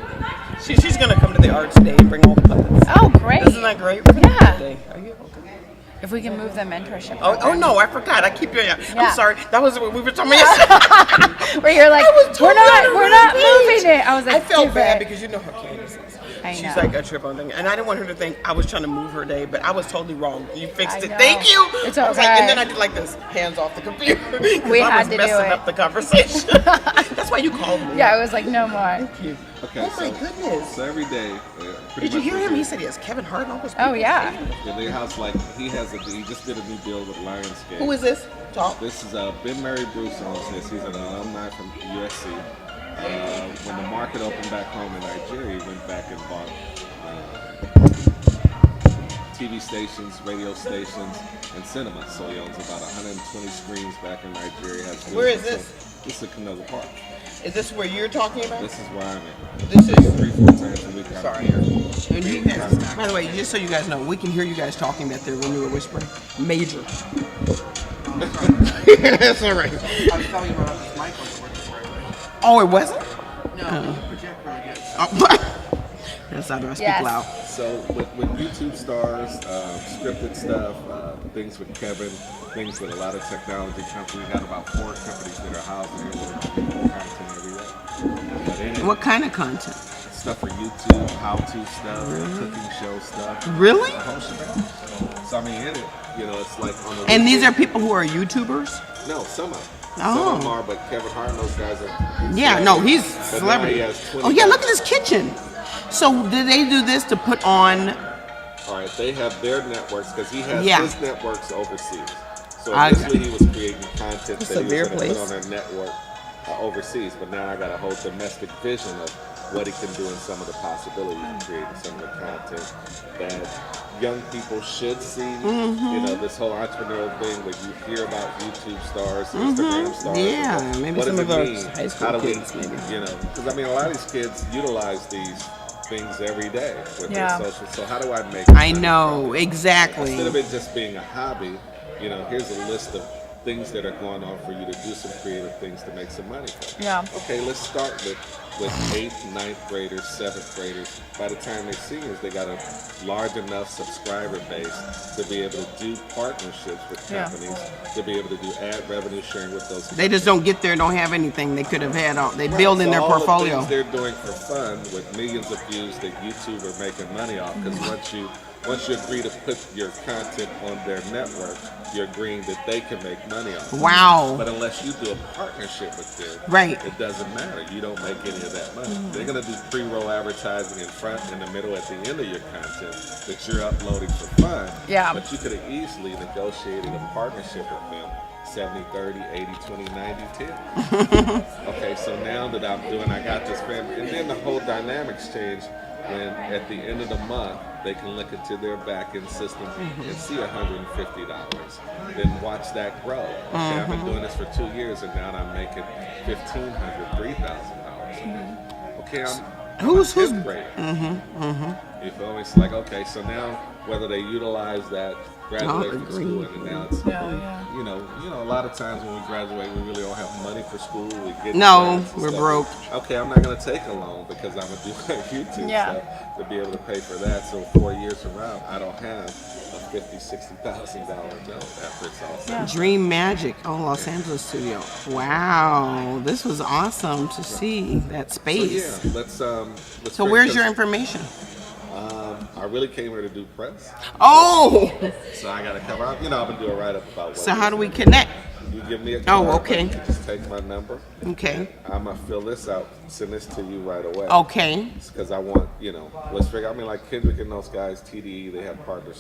She's going to come to the arts day and bring all the puppets. Oh, great. Isn't that great? Yeah. Are you okay? If we can move the mentorship. Oh no, I forgot. I keep Yeah. I'm sorry. That was what we were talking about. Where you're like, was we're totally not on her moving page. it. I was like, I felt "Give bad it." because you know how Candace is. I She's know. like a trip on thing, and I didn't want her to think I was trying to move her day, but I was totally wrong. You fixed I it. know. Thank you. It's I was like, and okay. then I did like this, hands off the computer. 'cause We I had was to do messing it. up the conversation. That's why you called me. Yeah, it was like, no more. Thank you. Okay, Oh my goodness. So every day, pretty Did you much hear every him? He day, said he has Kevin Hart and all those Oh, people. yeah. in their house, like he just did a new deal with Lionsgate. Who is this? Talk. This is Ben Mary Bruce owns this. He's an alumni from USC. When the market opened back home in Nigeria, he went back and bought TV stations, radio stations, and cinemas. So he owns about 120 screens back in Nigeria. Where is this? This is Canoga Park. Is this where you're talking about? This is where I'm at. This is. 3-4 times a week I'm Sorry. here. And you guys, by the way, just so you guys know, we can hear you guys talking back there when we were whispering. Major. That's all right. I was telling you about this mic wasn't working correctly. Oh, it wasn't? No, you project really good. Oh, that's how do I speak Yes. loud. So with YouTube stars, scripted stuff, things with Kevin, things with a lot of technology companies. We got about 4 companies that are housed in here with content every day. But in it, What kind of content? stuff for YouTube, how-to stuff, cooking show stuff. Really? A whole shebang. So I mean, in it, it's like on the And these weekend- are people who are YouTubers? No, some of them. Oh. Some of them are, but Kevin Hart and those guys are. Yeah, no, he's But now celebrity. he has 20 Oh yeah, look at his kitchen. So did they do this to put on? All right, they have their networks because he has Yeah. his networks overseas. So I- initially he was creating content It's that a he beer was going to place. put on their network overseas, but now I got a whole domestic vision of what he can do and some of the possibilities of creating some of the content that young people should see. Mm-hmm. This whole entrepreneurial thing where you hear about YouTube stars, Instagram stars. Yeah, and maybe what some does of it our mean? high school How do we, kids, maybe. because I mean, a lot of these kids utilize these things every day with Yeah. their social. So how do I make I money know, from it? exactly. Instead of it just being a hobby, here's a list of things that are going on for you to do some creative things to make some money from. Yeah. Okay, let's start with 8th, 9th graders, 7th graders. By the time they're seniors, they got a large enough subscriber base to be able to do partnerships with Yeah. companies, to be able to do ad revenue sharing with those. They just don't get there, don't have anything they could have had. They build in So their all portfolio. the things they're doing for fun with millions of views that YouTube are making money off. Because once you agree to put your content on their network, you're agreeing that they can make money off. Wow. But unless you do a partnership with them, Right. it doesn't matter. You don't make any of that money. They're gonna do pre-roll advertising in front, in the middle, at the end of your content that you're uploading for fun. Yeah. But you could have easily negotiated a partnership with them. 70-30, 80-20, 90-10. Okay, so now that I got this family, and then the whole dynamics change when at the end of the month, they can look into their back-end system and see $150. Then watch that grow. Okay, I've been doing this for 2 years, and now I'm making $1,500, $3,000. Okay, I'm Who's- in 5th grade. You feel me? It's like, okay, so now whether they utilize that graduate from agree. school and now it's Yeah. a lot of times when we graduate we really don't have money for school. We get No, grants and we're stuff. broke. Okay, I'm not gonna take a loan because I'm gonna do like YouTube Yeah. stuff to be able to pay for that. So 4 years from now I don't have a $50,000-$60,000 note after it's all said. Dream Magic, Los Angeles studio. Wow, this was awesome to see that So space. yeah, let's So where's your information? I really came here to do press, Oh, so I gotta cover up. I've been doing a write up about what so how do we connect? you give me a call. Oh, okay. Just take my number. Okay. I'm gonna fill this out, send this to you right away. Okay. Because I want, let's figure. I mean, like Kendrick and those guys, TDE, they have partnerships.